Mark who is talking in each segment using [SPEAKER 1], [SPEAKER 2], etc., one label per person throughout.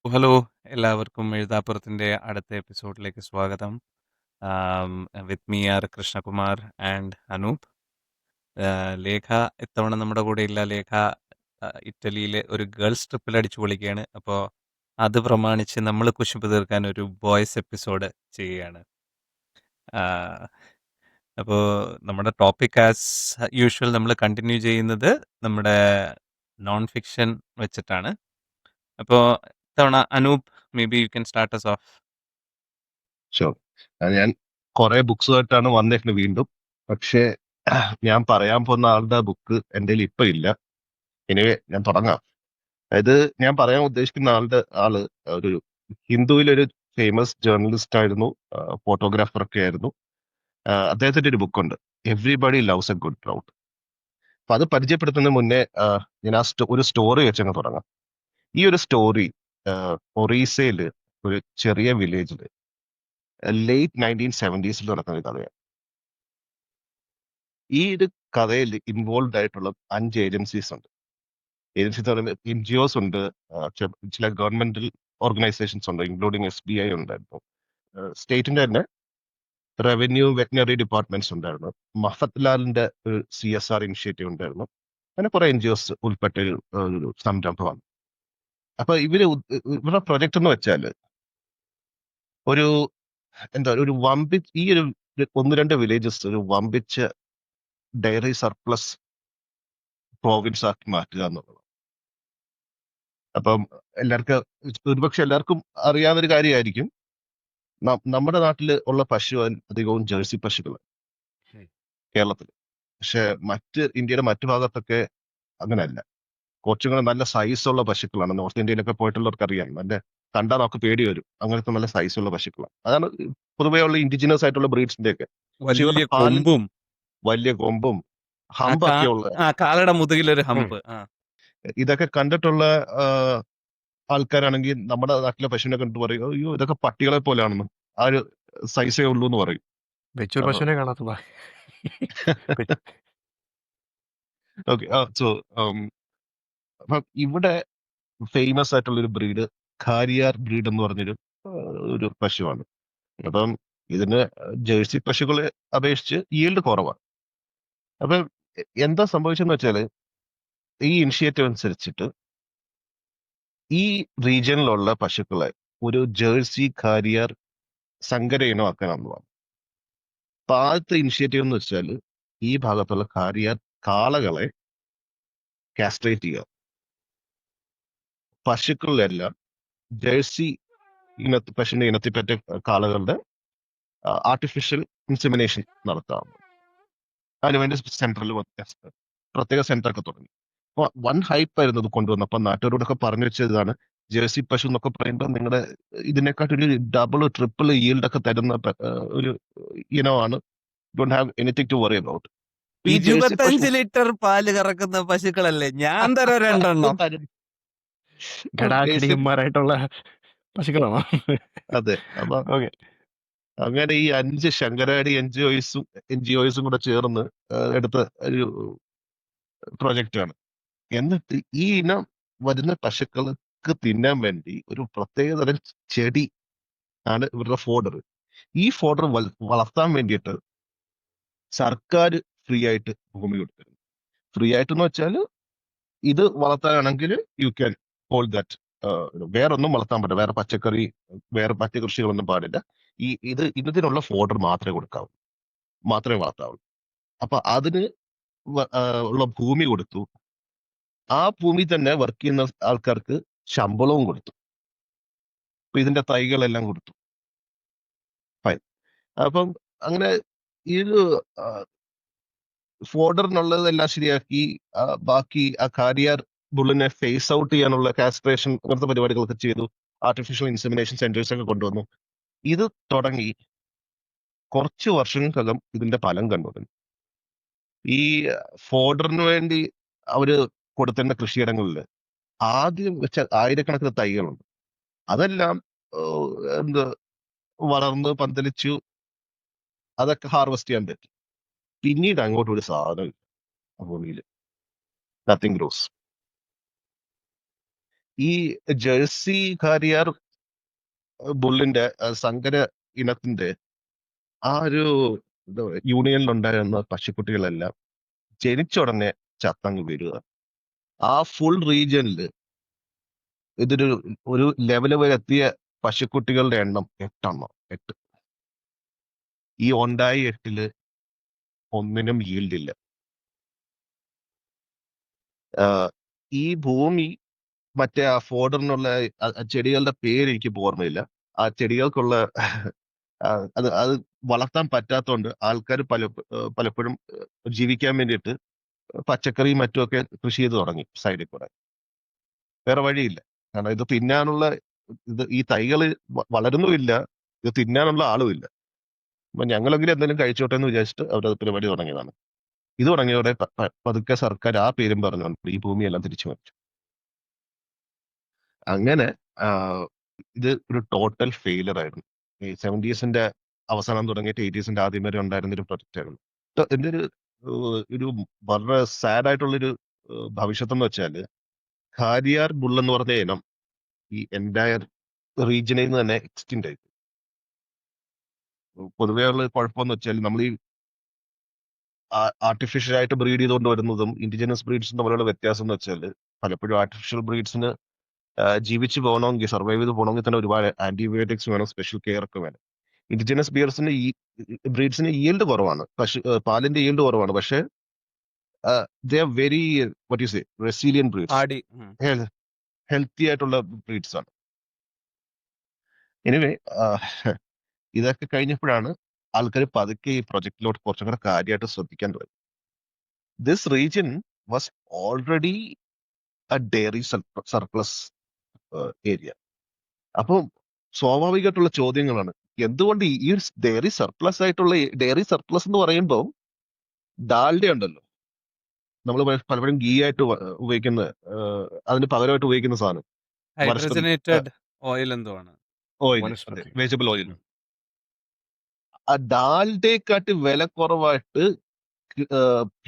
[SPEAKER 1] Hello, എല്ലാവർക്കും എഴുതാപ്പുറത്തിൻ്റെ അടുത്ത എപ്പിസോഡിലേക്ക് സ്വാഗതം. With me R Krishnakumar and Anoop. Lekha ഇത്തവണ നമ്മുടെ കൂടെ ഇല്ല. ലേഖ ഇറ്റലിയിലെ ഒരു ഗേൾസ് ട്രിപ്പിൽ അടിച്ചു പൊളിക്കുകയാണ്. അപ്പോൾ അത് പ്രമാണിച്ച് നമ്മൾ കുശുമ്പ് തീർക്കാൻ ഒരു ബോയ്സ് എപ്പിസോഡ് ചെയ്യുകയാണ്. അപ്പോൾ നമ്മുടെ ടോപ്പിക് ആസ് യൂഷ്വൽ നമ്മൾ കണ്ടിന്യൂ ചെയ്യുന്നത് നമ്മുടെ നോൺ ഫിക്ഷൻ വെച്ചിട്ടാണ്. അപ്പോൾ ഇത്തവണ Anoop, may be you can start us of.
[SPEAKER 2] Sure. ഞാൻ കുറെ ബുക്സുമായിട്ടാണ് വന്നേക്കുന്നത് വീണ്ടും. പക്ഷേ ഞാൻ പറയാൻ പോകുന്ന ആളുടെ ബുക്ക് എൻ്റെ കയ്യിൽ ഇപ്പൊ ഇല്ല. എനിവേ ഞാൻ തുടങ്ങാം. അതായത് ഞാൻ പറയാൻ ഉദ്ദേശിക്കുന്ന ആള് ഒരു ഹിന്ദുവിലൊരു ഫേമസ് ജേർണലിസ്റ്റ് ആയിരുന്നു, ഫോട്ടോഗ്രാഫർ ഒക്കെ ആയിരുന്നു. അദ്ദേഹത്തിന്റെ ഒരു ബുക്കുണ്ട്, everybody loves a good drought. അപ്പൊ അത് പരിചയപ്പെടുത്തുന്നതിന് മുന്നേ ഞാൻ ഒരു സ്റ്റോറി വെച്ചങ്ങ് തുടങ്ങാം. ഈ ഒരു സ്റ്റോറി ഒറീസയില് ഒരു ചെറിയ വില്ലേജില് ലേറ്റ് 1970s നടക്കുന്ന ഒരു കഥയാണ്. ഈ ഒരു കഥയിൽ ഇൻവോൾവ് ആയിട്ടുള്ള 5 ഏജൻസീസ് ഉണ്ട്. ഏജൻസീസ് NGOs ഉണ്ട്, ചില ഗവൺമെന്റൽ ഓർഗനൈസേഷൻസ് ഉണ്ട്, ഇൻക്ലൂഡിങ് SBI ഉണ്ടായിരുന്നു, സ്റ്റേറ്റിന്റെ തന്നെ റവന്യൂ വെറ്റിനറി ഡിപ്പാർട്ട്മെന്റ്സ് ഉണ്ടായിരുന്നു, മഫത്ലാലിന്റെ ഒരു CSR ഇനിഷ്യേറ്റീവ് ഉണ്ടായിരുന്നു. അങ്ങനെ കുറെ NGOs ഉൾപ്പെട്ട ഒരു സംരംഭമാണ്. അപ്പൊ ഇവരുടെ പ്രൊജക്ട് എന്ന് വെച്ചാൽ ഒരു ഒരു ഈ ഒരു ഒന്ന് രണ്ട് വില്ലേജസ് ഒരു വമ്പിച്ച ഡയറി സർപ്ലസ് പ്രോവിൻസ് ആക്കി മാറ്റുക എന്നുള്ളത്. അപ്പം ഒരുപക്ഷെ എല്ലാവർക്കും അറിയാവുന്ന ഒരു കാര്യമായിരിക്കും, നമ്മുടെ നാട്ടിൽ ഉള്ള പശു അധികവും ജേഴ്സി പശുക്കളാണ് കേരളത്തിൽ. പക്ഷെ ഇന്ത്യയുടെ മറ്റു ഭാഗത്തൊക്കെ അങ്ങനെയല്ല. കുറച്ചുകൂടെ നല്ല സൈസുള്ള പശുക്കളാണ്. നോർത്ത് ഇന്ത്യയിലൊക്കെ പോയിട്ടുള്ളവർക്ക് അറിയാം, നല്ല കണ്ടാൽ നമുക്ക് പേടി വരും, അങ്ങനത്തെ നല്ല സൈസുള്ള പശുക്കളാണ്. അതാണ് പൊതുവേ ഉള്ള ഇൻഡിജിനസ് ആയിട്ടുള്ള ബ്രീഡ്സിന്റെ ഒക്കെ. പക്ഷെ ഇവരുടെ
[SPEAKER 1] വലിയ കൊമ്പും
[SPEAKER 2] വലിയ കൊമ്പും
[SPEAKER 1] ആ
[SPEAKER 2] ഹമ്പൊക്കെ ഉള്ള
[SPEAKER 1] കാലയുടെ മുതുകിലൊരു ഹമ്പ്.
[SPEAKER 2] ഇതൊക്കെ കണ്ടിട്ടുള്ള ആൾക്കാരാണെങ്കിൽ നമ്മുടെ നാട്ടിലെ പശുവിനെ കണ്ടിട്ട് പറയും, അയ്യോ ഇതൊക്കെ പട്ടികളെ പോലെയാണെന്ന്, ആ ഒരു സൈസേ ഉള്ളൂ എന്ന് പറയും.
[SPEAKER 3] വെച്ചൊരു
[SPEAKER 2] അപ്പൊ
[SPEAKER 3] പശുവിനെ കാണാത്ത
[SPEAKER 2] ഓക്കെ. അപ്പം ഇവിടെ ഫേമസ് ആയിട്ടുള്ള ഒരു ബ്രീഡ് ഖാരിയാർ ബ്രീഡ് എന്ന് പറഞ്ഞൊരു ഒരു പശുവാണ്. അപ്പം ഇതിന് ജേഴ്സി പശുക്കളെ അപേക്ഷിച്ച് ഈൽഡ് കുറവാണ്. അപ്പൊ എന്താ സംഭവിച്ചെന്ന് വെച്ചാല്, ഈ ഇനിഷ്യേറ്റീവ് അനുസരിച്ചിട്ട് ഈ റീജിയനിലുള്ള പശുക്കളെ ഒരു ജേഴ്സി ഖാരിയർ സങ്കര ഇനമാക്കാനാണ്. അപ്പൊ ആദ്യത്തെ ഇനിഷ്യേറ്റീവ് എന്ന് വെച്ചാൽ ഈ ഭാഗത്തുള്ള ഖാരിയർ കാളകളെ കാസ്ട്രേറ്റ് ചെയ്യുക. പശുക്കളിലെല്ലാം ജേഴ്സി പശുവിന്റെ ഇനത്തിൽപ്പെട്ട കാളകളുടെ ആർട്ടിഫിഷ്യൽ ഇൻസെമിനേഷൻ നടത്താം. അതിനുവേണ്ടി സെന്ററിൽ പ്രത്യേക സെന്റർ ഒക്കെ തുടങ്ങി. അപ്പൊ വൺ ഹൈപ്പ് ആയിരുന്നു ഇത് കൊണ്ടുവന്നപ്പോ. നാട്ടുകാരോടൊക്കെ പറഞ്ഞു വെച്ചതാണ്, ജേഴ്സി പശു എന്നൊക്കെ പറയുമ്പോൾ നിങ്ങളുടെ ഇതിനെക്കാട്ടൊരു ഡബിൾ ട്രിപ്പിൾ ഈൽഡ് ഒക്കെ തരുന്ന ഒരു ഇനമാണ്. Don't have anything to worry about. ഈ ജേഴ്സി
[SPEAKER 1] 25 ലിറ്റർ പാല് കറക്കുന്ന പശുക്കളല്ലേ, ഞാൻ തരാം 2 എണ്ണം.
[SPEAKER 3] ഘടാഘടിയന്മാരായിട്ടുള്ള പശുക്കളാണോ?
[SPEAKER 2] അതെ. അപ്പൊ
[SPEAKER 3] ഓക്കെ.
[SPEAKER 2] അങ്ങനെ ഈ 5 ശങ്കരാടി NGOസും കൂടെ ചേർന്ന് എടുത്ത ഒരു പ്രൊജക്റ്റാണ്. എന്നിട്ട് ഈ ഇനം വരുന്ന പശുക്കൾക്ക് തിന്നാൻ വേണ്ടി ഒരു പ്രത്യേകതരം ചെടി ആണ് ഇവരുടെ ഫോഡർ. ഈ ഫോഡർ വളർത്താൻ വേണ്ടിയിട്ട് സർക്കാർ ഫ്രീ ആയിട്ട് ഭൂമി കൊടുത്തിരുന്നു. ഫ്രീ ആയിട്ടെന്ന് വെച്ചാൽ ഇത് വളർത്താനാണെങ്കിൽ യു ക്യാൻ ഹോൾഡ് ദാറ്റ്. വേറൊന്നും വളർത്താൻ പറ്റില്ല, വേറെ പച്ചക്കറി, വേറെ മറ്റു കൃഷികളൊന്നും പാടില്ല. ഇതിനുള്ള ഫോഡർ മാത്രമേ വളർത്താവുള്ളൂ. അപ്പൊ അതിന് ഉള്ള ഭൂമി കൊടുത്തു. ആ ഭൂമി തന്നെ വർക്ക് ചെയ്യുന്ന ആൾക്കാർക്ക് ശമ്പളവും കൊടുത്തു. അപ്പൊ ഇതിന്റെ തൈകളെല്ലാം കൊടുത്തു. ഫൈൻ. അപ്പം അങ്ങനെ ഈ ഫോഡറിനുള്ളതെല്ലാം ശരിയാക്കി. ബാക്കി ആ കാരിയാർ ബുള്ളിനെ ഫേസ് ഔട്ട് ചെയ്യാനുള്ള കാസ്ട്രേഷൻ അങ്ങനത്തെ പരിപാടികളൊക്കെ ചെയ്തു. ആർട്ടിഫിഷ്യൽ ഇൻസെമിനേഷൻ സെന്റേഴ്സ് ഒക്കെ കൊണ്ടുവന്നു. ഇത് തുടങ്ങി കുറച്ച് വർഷങ്ങൾക്കകം ഇതിന്റെ ഫലം കണ്ടു. ഈ ഫോഡറിന് വേണ്ടി അവര് കൊടുത്തേണ്ട കൃഷിയിടങ്ങളിൽ ആദ്യം വെച്ച ആയിരക്കണക്കിന് തൈകളുണ്ട്. അതെല്ലാം വളർന്ന് പന്തലിച്ചു. അതൊക്കെ ഹാർവെസ്റ്റ് ചെയ്യാൻ പറ്റും. പിന്നീട് അങ്ങോട്ട് ഒരു സാധനം ഭൂമിയിൽ നത്തിങ് ഗ്രോസ്. ഈ ജേഴ്സി ഖാരിയാർ ബുള്ളിന്റെ സങ്കര ഇനത്തിന്റെ ആ ഒരു യൂണിയനിലുണ്ടായിരുന്ന പശുക്കുട്ടികളെല്ലാം ജനിച്ച ഉടനെ ചത്തങ്ങ് വീഴുക. ആ ഫുൾ റീജിയനിൽ ഇതൊരു ഒരു ലെവല് വരെ എത്തിയ പശുക്കുട്ടികളുടെ എണ്ണം 8. ഈ ഉണ്ടായ 8 ഒന്നിനും yield ഇല്ല. ഈ ഭൂമി മറ്റേ ആ ഫോഡറിനുള്ള ചെടികളുടെ പേര് എനിക്ക് ഓർമ്മയില്ല. ആ ചെടികൾക്കുള്ള അത് അത് വളർത്താൻ പറ്റാത്തതുകൊണ്ട് ആൾക്കാർ പലപ്പോഴും ജീവിക്കാൻ വേണ്ടിയിട്ട് പച്ചക്കറിയും മറ്റുമൊക്കെ കൃഷി ചെയ്ത് തുടങ്ങി സൈഡിൽ കൂടെ. വേറെ വഴിയില്ല. കാരണം ഇത് തിന്നാനുള്ള ഈ തൈകള് വളരുന്നുമില്ല, ഇത് തിന്നാനുള്ള ആളുമില്ല. അപ്പൊ ഞങ്ങളെങ്കിലും എന്തെങ്കിലും കഴിച്ചോട്ടെ എന്ന് വിചാരിച്ചിട്ട് അവരത് പരിപാടി തുടങ്ങിയതാണ്. ഇത് തുടങ്ങിയതോടെ പതുക്കെ സർക്കാർ ആ പേരും പറഞ്ഞുകൊണ്ട് ഈ ഭൂമിയെല്ലാം തിരിച്ചു വച്ചു. അങ്ങനെ ഇത് ഒരു ടോട്ടൽ ഫെയിലർ ആയിരുന്നു. ഈ 70s അവസാനം തുടങ്ങിയിട്ട് 80s ആദ്യം വരെ ഉണ്ടായിരുന്ന ഒരു പ്രൊജക്റ്റ് ആയിരുന്നു. എന്റെ ഒരു വളരെ സാഡ് ആയിട്ടുള്ളൊരു ഭവിഷ്യത്ത് എന്ന് വെച്ചാല് ഖാരിയാർ ബുൾ എന്ന് പറഞ്ഞ ഇനം ഈ എൻറ്റയർ റീജിയനിൽ നിന്ന് തന്നെ എക്സ്റ്റിൻഡ് ആയി. പൊതുവേ ഉള്ള കുഴപ്പമെന്ന് വെച്ചാൽ നമ്മൾ ഈ ആർട്ടിഫിഷ്യൽ ആയിട്ട് ബ്രീഡ് ചെയ്തുകൊണ്ട് വരുന്നതും ഇൻഡിജിനസ് ബ്രീഡ്സും തമ്മിലുള്ള വ്യത്യാസം എന്ന് വെച്ചാൽ പലപ്പോഴും ആർട്ടിഫിഷ്യൽ ബ്രീഡ്സിന് ജീവിച്ച് പോകണമെങ്കിൽ സർവൈവ് ചെയ്ത് പോകണമെങ്കിൽ തന്നെ ഒരുപാട് ആന്റിബയോട്ടിക്സ് വേണം, സ്പെഷ്യൽ കെയർ ഒക്കെ വേണം. ഇൻഡിജിനസ് ബ്രീഡ്സിന് yield കുറവാണ്, പാലിന്റെ yield കുറവാണ്. പക്ഷേ they are very what you say resilient breeds,
[SPEAKER 1] ആടി
[SPEAKER 2] ഹെൽത്തി ആയിട്ടുള്ള ബ്രീഡ്സ് ആണ്. എനിവേ ഇതൊക്കെ കഴിഞ്ഞപ്പോഴാണ് ആൾക്കാർ പതുക്കെ ഈ പ്രൊജക്ടിലോട്ട് കുറച്ചും കൂടെ കാര്യമായിട്ട് ശ്രദ്ധിക്കാൻ തുടങ്ങി. This region was already a dairy surplus area. അപ്പം സ്വാഭാവികമായിട്ടുള്ള ചോദ്യങ്ങളാണ്, എന്തുകൊണ്ട് ഈ ഡയറി സർപ്ലസ് ആയിട്ടുള്ള ഡയറി സർപ്ലസ് എന്ന് പറയുമ്പോൾ ഡാൽഡ ഉണ്ടല്ലോ, നമ്മൾ പലപ്പോഴും ഗീ ആയിട്ട് ഉപയോഗിക്കുന്ന അതിന് പകരമായിട്ട് ഉപയോഗിക്കുന്ന സാധനം
[SPEAKER 1] ഹൈഡ്രജനേറ്റഡ് ഓയിൽ എന്തോ ആണ്,
[SPEAKER 2] ഓയിൽ,
[SPEAKER 3] വനസ്പതി.
[SPEAKER 2] Vegetable oil. ആ ഡാൽഡയെക്കാട്ടി വില കുറവായിട്ട്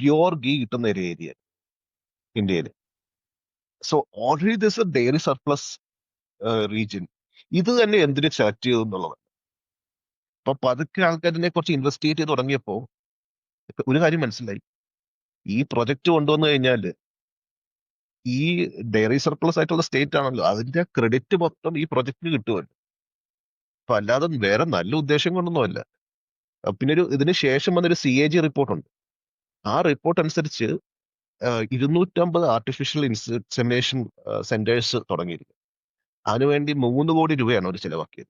[SPEAKER 2] പ്യുവർ ഗീ കിട്ടുന്ന ഒരു ഏരിയ ഇന്ത്യയിൽ. So already this a dairy surplus region. ഇത് തന്നെ എന്തിനു സെലക്ട് ചെയ്തു എന്നുള്ളത്. അപ്പൊ പതുക്കെ ആൾക്കാരിനെ കുറച്ച് ഇൻവെസ്റ്റിഗേറ്റ് ചെയ്ത് തുടങ്ങിയപ്പോ ഒരു കാര്യം മനസ്സിലായി, ഈ പ്രൊജക്ട് കൊണ്ടുവന്നു കഴിഞ്ഞാൽ ഈ ഡയറി സർപ്ലസ് ആയിട്ടുള്ള സ്റ്റേറ്റ് ആണല്ലോ, അതിന്റെ ക്രെഡിറ്റ് മൊത്തം ഈ പ്രൊജക്ടിന് കിട്ടുമല്ലോ. അപ്പൊ അല്ലാതെ വേറെ നല്ല ഉദ്ദേശം കൊണ്ടൊന്നുമല്ല. പിന്നെ ഇതിന് ശേഷം വന്നൊരു CAG റിപ്പോർട്ടുണ്ട്. ആ റിപ്പോർട്ട് അനുസരിച്ച് 250 ആർട്ടിഫിഷ്യൽ ഇൻസെമിനേഷൻ സെന്റേഴ്സ് തുടങ്ങിയിരിക്കും. അതിനുവേണ്ടി 3 കോടി രൂപയാണ് അവർ ചെലവാക്കിയത്.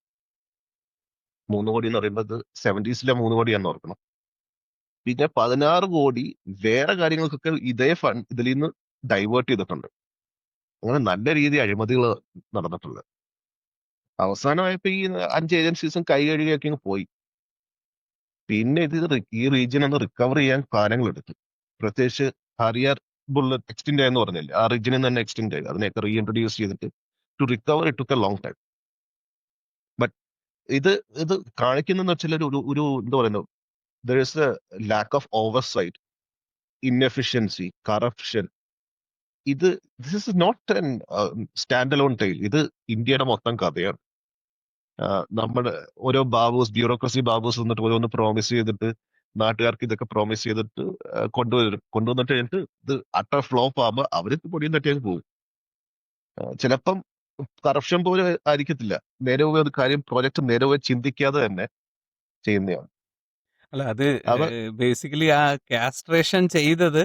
[SPEAKER 2] 3 കോടി എന്ന് പറയുമ്പോൾ 70s 3 കോടിയാണെന്ന് ഓർക്കണം. പിന്നെ 16 കോടി വേറെ കാര്യങ്ങൾക്കൊക്കെ ഇതേ ഫണ്ട് ഇതിൽ നിന്ന് ഡൈവേർട്ട് ചെയ്തിട്ടുണ്ട്. അങ്ങനെ നല്ല രീതിയിൽ അഴിമതികൾ നടന്നിട്ടുണ്ട്. അവസാനമായപ്പോ ഈ 5 ഏജൻസീസും കൈ കഴുകിയൊക്കെ അങ്ങ് പോയി. പിന്നെ ഈ റീജിയൻ ഒന്ന് റിക്കവർ ചെയ്യാൻ കാലങ്ങൾ എടുത്തു. പ്രത്യേകിച്ച് ഖാരിയാർ ബുൾ എക്സ്റ്റെൻഡ് ആയെന്ന് പറഞ്ഞില്ലേ, ആ റീജിയനിൽ തന്നെ എക്സ്റ്റെൻഡ് ആയി, അതിനെയൊക്കെ റീഇൻട്രൊഡ്യൂസ് ചെയ്തിട്ട് to recover it took a long time. But ഇത് കാണിക്കുന്നതെന്ന് വെച്ചാൽ ഒരു എന്താ പറയുന്നത്, there is a lack of oversight, inefficiency, corruption. This is not an standalone tale. ഇത് ഇന്ത്യയുടെ മൊത്തം കഥയാണ്. നമ്മുടെ ഓരോ ബ്യൂറോക്രസി ബാബൂസ് വന്നിട്ട് ഓരോന്ന് പ്രോമിസ് ചെയ്തിട്ട് നാട്ടുകാർക്ക് ഇതൊക്കെ പ്രോമിസ് ചെയ്തിട്ട് കൊണ്ടുവന്നിട്ട് കഴിഞ്ഞിട്ട് ഇത് അട്ടർ ഫ്ലോപ്പ് ആകുമ്പോൾ അവർക്ക് പൊടിയും തട്ടിയൊക്കെ പോകും. ചിലപ്പം കറപ്ഷൻ പോലെ ആയിരിക്കത്തില്ല, നേരെ ഒരു കാര്യം പ്രോജക്റ്റ് നേരെ ചിന്തിക്കാതെ തന്നെ ചെയ്യുന്നതാണ്.
[SPEAKER 1] അല്ല, അത് ബേസിക്കലി ആ കാസ്ട്രേഷൻ ചെയ്തത്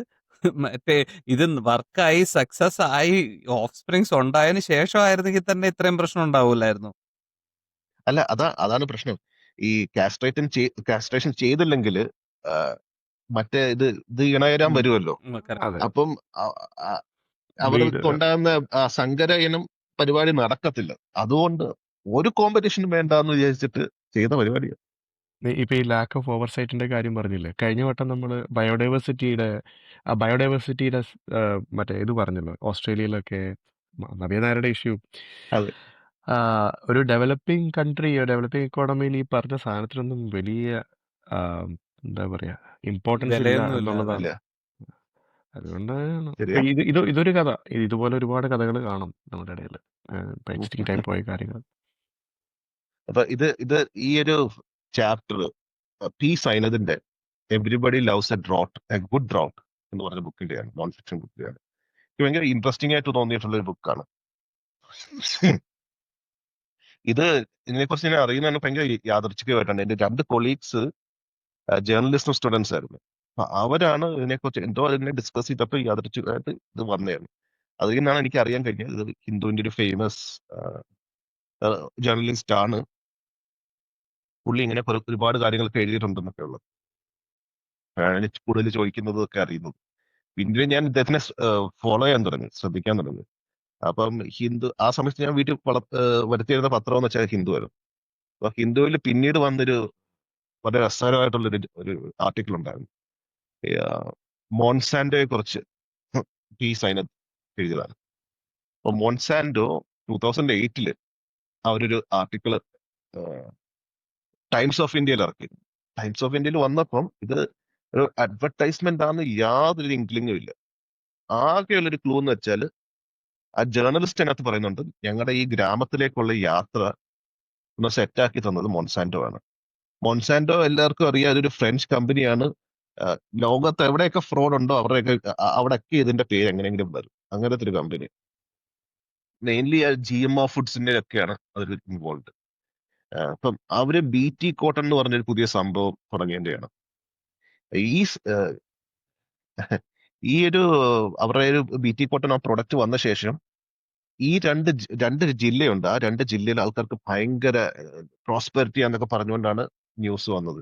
[SPEAKER 1] മറ്റേ ഇത് വർക്കായി സക്സസ് ആയി ഓഫ് സ്പ്രിങ്സ് ഉണ്ടായതിനു ശേഷമായിരുന്നെങ്കിൽ തന്നെ ഇത്രയും പ്രശ്നം ഉണ്ടാവൂലായിരുന്നു.
[SPEAKER 2] അല്ല, അതാണ് പ്രശ്നം. ഈ കാസ്ട്രേഷൻ ചെയ്തില്ലെങ്കിൽ മറ്റേ ഇത് ഇണയരാൻ വരുമല്ലോ. അപ്പം അവർക്ക് ഉണ്ടാകുന്ന സങ്കര ഇനം പരിപാടി നടക്കത്തില്ല. അതുകൊണ്ട് ഒരു കോമ്പറ്റീഷനും വേണ്ടെന്ന് വിചാരിച്ചിട്ട് ചെയ്ത പരിപാടിയാണ്.
[SPEAKER 3] ഇപ്പൊ ഈ ലാക്ക് ഓഫ് ഓവർസൈറ്റിന്റെ കാര്യം പറഞ്ഞില്ലേ, കഴിഞ്ഞ വട്ടം നമ്മൾ ബയോഡൈവേഴ്സിറ്റിയുടെ മറ്റേ ഇത് പറഞ്ഞല്ലോ, ഓസ്ട്രേലിയയിലൊക്കെ നവ്യ നായരുടെ ഇഷ്യൂ.
[SPEAKER 2] അതെ.
[SPEAKER 3] ഒരു ഡെവലപ്പിംഗ് കൺട്രി, ഡെവലപ്പിംഗ് ഇക്കോണമിയിൽ ഈ പറഞ്ഞ സാധനത്തിനൊന്നും വലിയ എന്താ പറയാ ഇമ്പോർട്ടൻസ് ഇല്ല
[SPEAKER 1] വിലയൊന്നുമില്ല,
[SPEAKER 3] എന്നുള്ളതാണ്.
[SPEAKER 2] ഇല്ല.
[SPEAKER 3] അതുകൊണ്ടാണ്
[SPEAKER 2] ശരിയാ?
[SPEAKER 3] ഇതൊരു കഥ. ഇതുപോലെ ഒരുപാട് കഥകൾ കാണും നമ്മുടെ ഇടയിൽ. എക്സ്റ്റിങ്ക്റ്റ് ആയി പോയ കാര്യങ്ങൾ.
[SPEAKER 2] അപ്പൊ ഇത് ഈ ഒരു ചാപ്റ്റർ പി സൈനദിന്റെ everybody loves a good drought എന്ന് പറഞ്ഞ ബുക്കിന്റെയാണ്, നോൺ ഫിക്ഷൻ ബുക്കിന്റെയാണ്. എനിക്ക് ഭയങ്കര ഇൻട്രസ്റ്റിംഗ് ആയിട്ട് തോന്നിയിട്ടുള്ള ഒരു ബുക്കാണ് ഇത്. ഇതിനെക്കുറിച്ച് ഞാൻ അറിയുന്നതാണ് ഭയങ്കര യാദൃച്ഛികമായിട്ടാണ്. എന്റെ 2 കൊളീഗ്സ് ജേർണലിസം സ്റ്റുഡൻസ് ആയിരുന്നു. അപ്പൊ അവരാണ് ഇതിനെക്കുറിച്ച് എന്തോ അതിനെ ഡിസ്കസ് ചെയ്തപ്പോൾ യാദൃച്ഛികമായിട്ട് ഇത് വന്നതാണ്. അതിൽ നിന്നാണ് എനിക്ക് അറിയാൻ കഴിഞ്ഞത് ഇത് ഹിന്ദുവിന്റെ ഒരു ഫേമസ് ജേർണലിസ്റ്റ് ആണ്. പുള്ളി ഇങ്ങനെ ഒരുപാട് കാര്യങ്ങളൊക്കെ എഴുതിയിട്ടുണ്ടെന്നൊക്കെ ഉള്ളത് കൂടുതൽ ചോദിക്കുന്നതൊക്കെ അറിയുന്നത്. പിന്നീട് ഞാൻ ഇദ്ദേഹത്തിനെ ഫോളോ ചെയ്യാൻ തുടങ്ങി, ശ്രദ്ധിക്കാൻ തുടങ്ങി. അപ്പം ഹിന്ദു ആ സമയത്ത് ഞാൻ വീട്ടിൽ വരുത്തിയിരുന്ന പത്രം എന്ന് വെച്ചാൽ ഹിന്ദു ആയിരുന്നു. അപ്പൊ ഹിന്ദുവിൽ പിന്നീട് വന്നൊരു വളരെ രസകരമായിട്ടുള്ളൊരു ഒരു ആർട്ടിക്കിൾ ഉണ്ടായിരുന്നു. ഈ, മോൺസാൻഡോയെ കുറിച്ച് പി സൈനത്ത് എഴുതിയതാണ്. അപ്പൊ മോൺസാൻഡോ 2008 അവരൊരു ആർട്ടിക്കിൾ ടൈംസ് ഓഫ് ഇന്ത്യയിൽ ഇറക്കി. ടൈംസ് ഓഫ് ഇന്ത്യയിൽ വന്നപ്പം ഇത് ഒരു അഡ്വർടൈസ്മെന്റ് ആണെന്ന് യാതൊരു ഇൻക്ലിങ്ങും ഇല്ല. ആകെയുള്ളൊരു ക്ലൂ എന്ന് വെച്ചാൽ ആ ജേർണലിസ്റ്റ് അതിനകത്ത് പറയുന്നുണ്ട്, ഞങ്ങളുടെ ഈ ഗ്രാമത്തിലേക്കുള്ള യാത്ര ഒന്ന് സെറ്റാക്കി തന്നത് മോൺസാൻഡോ ആണ്. മോൺസാൻഡോ എല്ലാവർക്കും അറിയാം, അതൊരു ഫ്രഞ്ച് കമ്പനിയാണ്. ലോകത്ത് എവിടെയൊക്കെ ഫ്രോഡ് ഉണ്ടോ അവിടെയൊക്കെ ഇതിന്റെ പേര് എങ്ങനെയെങ്കിലും വരും. അങ്ങനത്തെ ഒരു കമ്പനി. മെയിൻലി GMO ഫുഡ്സിന്റെ ഒക്കെയാണ് അതിൽ ഇൻവോൾവ്. അപ്പം അവര് BT കോട്ടൺ എന്ന് പറഞ്ഞൊരു പുതിയ സംഭവം തുടങ്ങിയതിന്റെയാണ്. ഈ സ്- ഏഹ് ഈ ഒരു അവരുടെ ഒരു BT കോട്ടൺ ആ പ്രൊഡക്റ്റ് വന്ന ശേഷം ഈ രണ്ട് ജില്ലയുണ്ട്. ആ 2 ജില്ലയിലെ ആൾക്കാർക്ക് ഭയങ്കര പ്രോസ്പെരിറ്റി എന്നൊക്കെ പറഞ്ഞുകൊണ്ടാണ് ന്യൂസ് വന്നത്.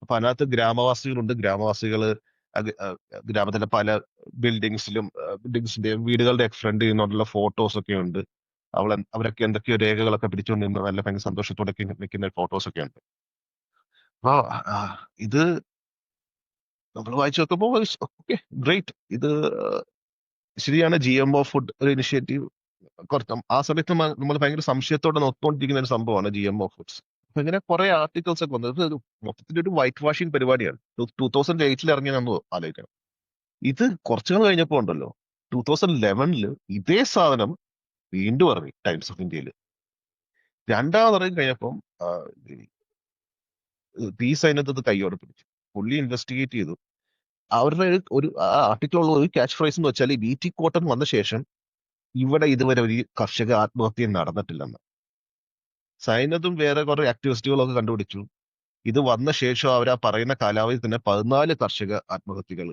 [SPEAKER 2] അപ്പൊ അതിനകത്ത് ഗ്രാമവാസികളുണ്ട്. ഗ്രാമവാസികള് ഗ്രാമത്തിലെ പല ബിൽഡിങ്സിന്റെയും വീടുകളുടെ ഫ്രണ്ടിൽ നിന്നുള്ള ഫോട്ടോസ് ഒക്കെ ഉണ്ട്. അവരൊക്കെ എന്തൊക്കെയോ രേഖകളൊക്കെ പിടിച്ചുകൊണ്ട് നിന്ന് നല്ല ഭയങ്കര സന്തോഷത്തോടെ നിൽക്കുന്ന ഫോട്ടോസ് ഒക്കെ ഉണ്ട്. അപ്പൊ ഇത് നമ്മൾ വായിച്ചു നോക്കുമ്പോൾ ഓക്കെ, ഗ്രേറ്റ്. ഇത് ശരിയാണ്, GMO ഫുഡ് ഒരു ഇനിഷ്യേറ്റീവ്. കുറച്ച് ആ സമയത്ത് നമ്മൾ ഭയങ്കര സംശയത്തോടെ നോക്കിക്കൊണ്ടിരിക്കുന്ന ഒരു സംഭവമാണ് GMO ഫുഡ്സ്. അപ്പൊ ഇങ്ങനെ കുറെ ആർട്ടിക്കിൾസ് ഒക്കെ വന്നത്. ഇത് മൊത്തത്തിലൊരു വൈറ്റ് വാഷിംഗ് പരിപാടിയാണ്. 2008 ഇറങ്ങിയെന്ന് ആലോചിക്കണം. ഇത് കുറച്ചുകൾ കഴിഞ്ഞപ്പോ ഉണ്ടല്ലോ, 2011 ഇതേ സാധനം വീണ്ടും ഇറങ്ങി ടൈംസ് ഓഫ് ഇന്ത്യയിൽ. രണ്ടാമത് ഇറങ്ങി കഴിഞ്ഞപ്പം പീസ് അതിനകത്ത് കൈയോടെ പിടിച്ചു. പുള്ളി ഇൻവെസ്റ്റിഗേറ്റ് ചെയ്തു. അവരുടെ ഒരു ആർട്ടിക്കിളുള്ള ഒരു ക്യാച്ച് ഫ്രൈസ് എന്ന് വെച്ചാൽ BT കോട്ടൺ വന്ന ശേഷം ഇവിടെ ഇതുവരെ ഒരു കർഷക ആത്മഹത്യ നടന്നിട്ടില്ലെന്ന്. സൈനതും വേറെ കുറെ ആക്ടിവിസ്റ്റുകളൊക്കെ കണ്ടുപിടിച്ചു. ഇത് വന്ന ശേഷം അവർ ആ പറയുന്ന കാലാവധി തന്നെ 14 കർഷക ആത്മഹത്യകൾ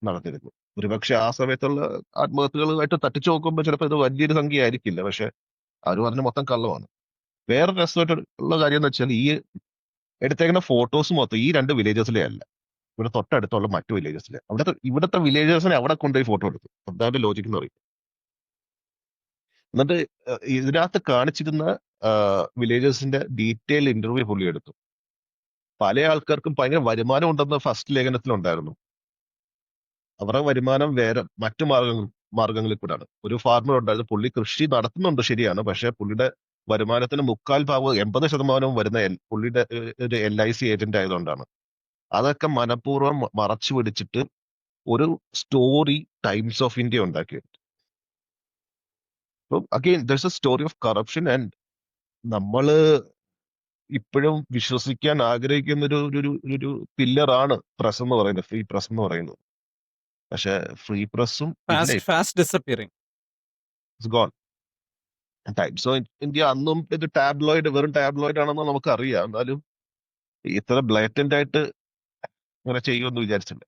[SPEAKER 2] നടന്നിരുന്നു. ഒരുപക്ഷെ ആ സമയത്തുള്ള ആത്മഹത്യകളുമായിട്ട് തട്ടിച്ചു നോക്കുമ്പോൾ ചിലപ്പോൾ ഇത് വലിയൊരു സംഖ്യ ആയിരിക്കില്ല. പക്ഷെ അവർ പറഞ്ഞ മൊത്തം കള്ളമാണ്. വേറെ രസമായിട്ടുള്ള കാര്യം എന്ന് വെച്ചാൽ ഈ എടുത്തേക്കുന്ന ഫോട്ടോസ് മൊത്തം ഈ 2 വില്ലേജസിലെ അല്ല, ഇവിടെ തൊട്ടടുത്തുള്ള മറ്റു വില്ലേജസിലെ. ഇവിടുത്തെ വില്ലേജസിനെ അവിടെ കൊണ്ടുപോയി ഫോട്ടോ എടുത്തു. അതാണ് ലോജിക് എന്ന് പറയും. എന്നിട്ട് ഇതിനകത്ത് കാണിച്ചിരുന്ന വില്ലേജസിന്റെ ഡീറ്റെയിൽ ഇന്റർവ്യൂ പുള്ളി എടുത്തു. പല ആൾക്കാർക്കും ഭയങ്കര വരുമാനം ഉണ്ടെന്ന് ഫസ്റ്റ് ലേഖനത്തിലുണ്ടായിരുന്നു. അവരുടെ വരുമാനം വേറെ മറ്റു മാർഗങ്ങളിൽ കൂടാണ്. ഒരു ഫാർമർ ഉണ്ടായിരുന്നു, പുള്ളി കൃഷി നടത്തുന്നുണ്ട് ശരിയാണ്. പക്ഷെ പുള്ളിയുടെ വരുമാനത്തിന് 80% വരുന്ന പുള്ളിയുടെ ഒരു LIC ഏജന്റ് ആയതുകൊണ്ടാണ്. അതൊക്കെ മനഃപൂർവ്വം മറച്ചു പിടിച്ചിട്ട് ഒരു സ്റ്റോറി ടൈംസ് ഓഫ് ഇന്ത്യ ഉണ്ടാക്കിയത്. അപ്പം അഗെയിൻ ദർസ് A story of corruption. And നമ്മള് ഇപ്പോഴും വിശ്വസിക്കാൻ ആഗ്രഹിക്കുന്ന ഒരു പില്ലറാണ് പ്രസ് എന്ന് പറയുന്നത്, ഫ്രീ പ്രസ് എന്ന് പറയുന്നത്. പക്ഷെ ഫ്രീ പ്രസ്സും ഇല്ല,
[SPEAKER 1] fast disappearing.
[SPEAKER 2] It's gone. Times of India അന്നും ഇത് വെറും ടാബ്ലോയിഡ് ആണെന്ന് നമുക്കറിയാം. എന്നാലും ഇത്ര ബ്ലേറ്റന്റ് ആയിട്ട് ഇങ്ങനെ ചെയ്യുമെന്ന് വിചാരിച്ചില്ല.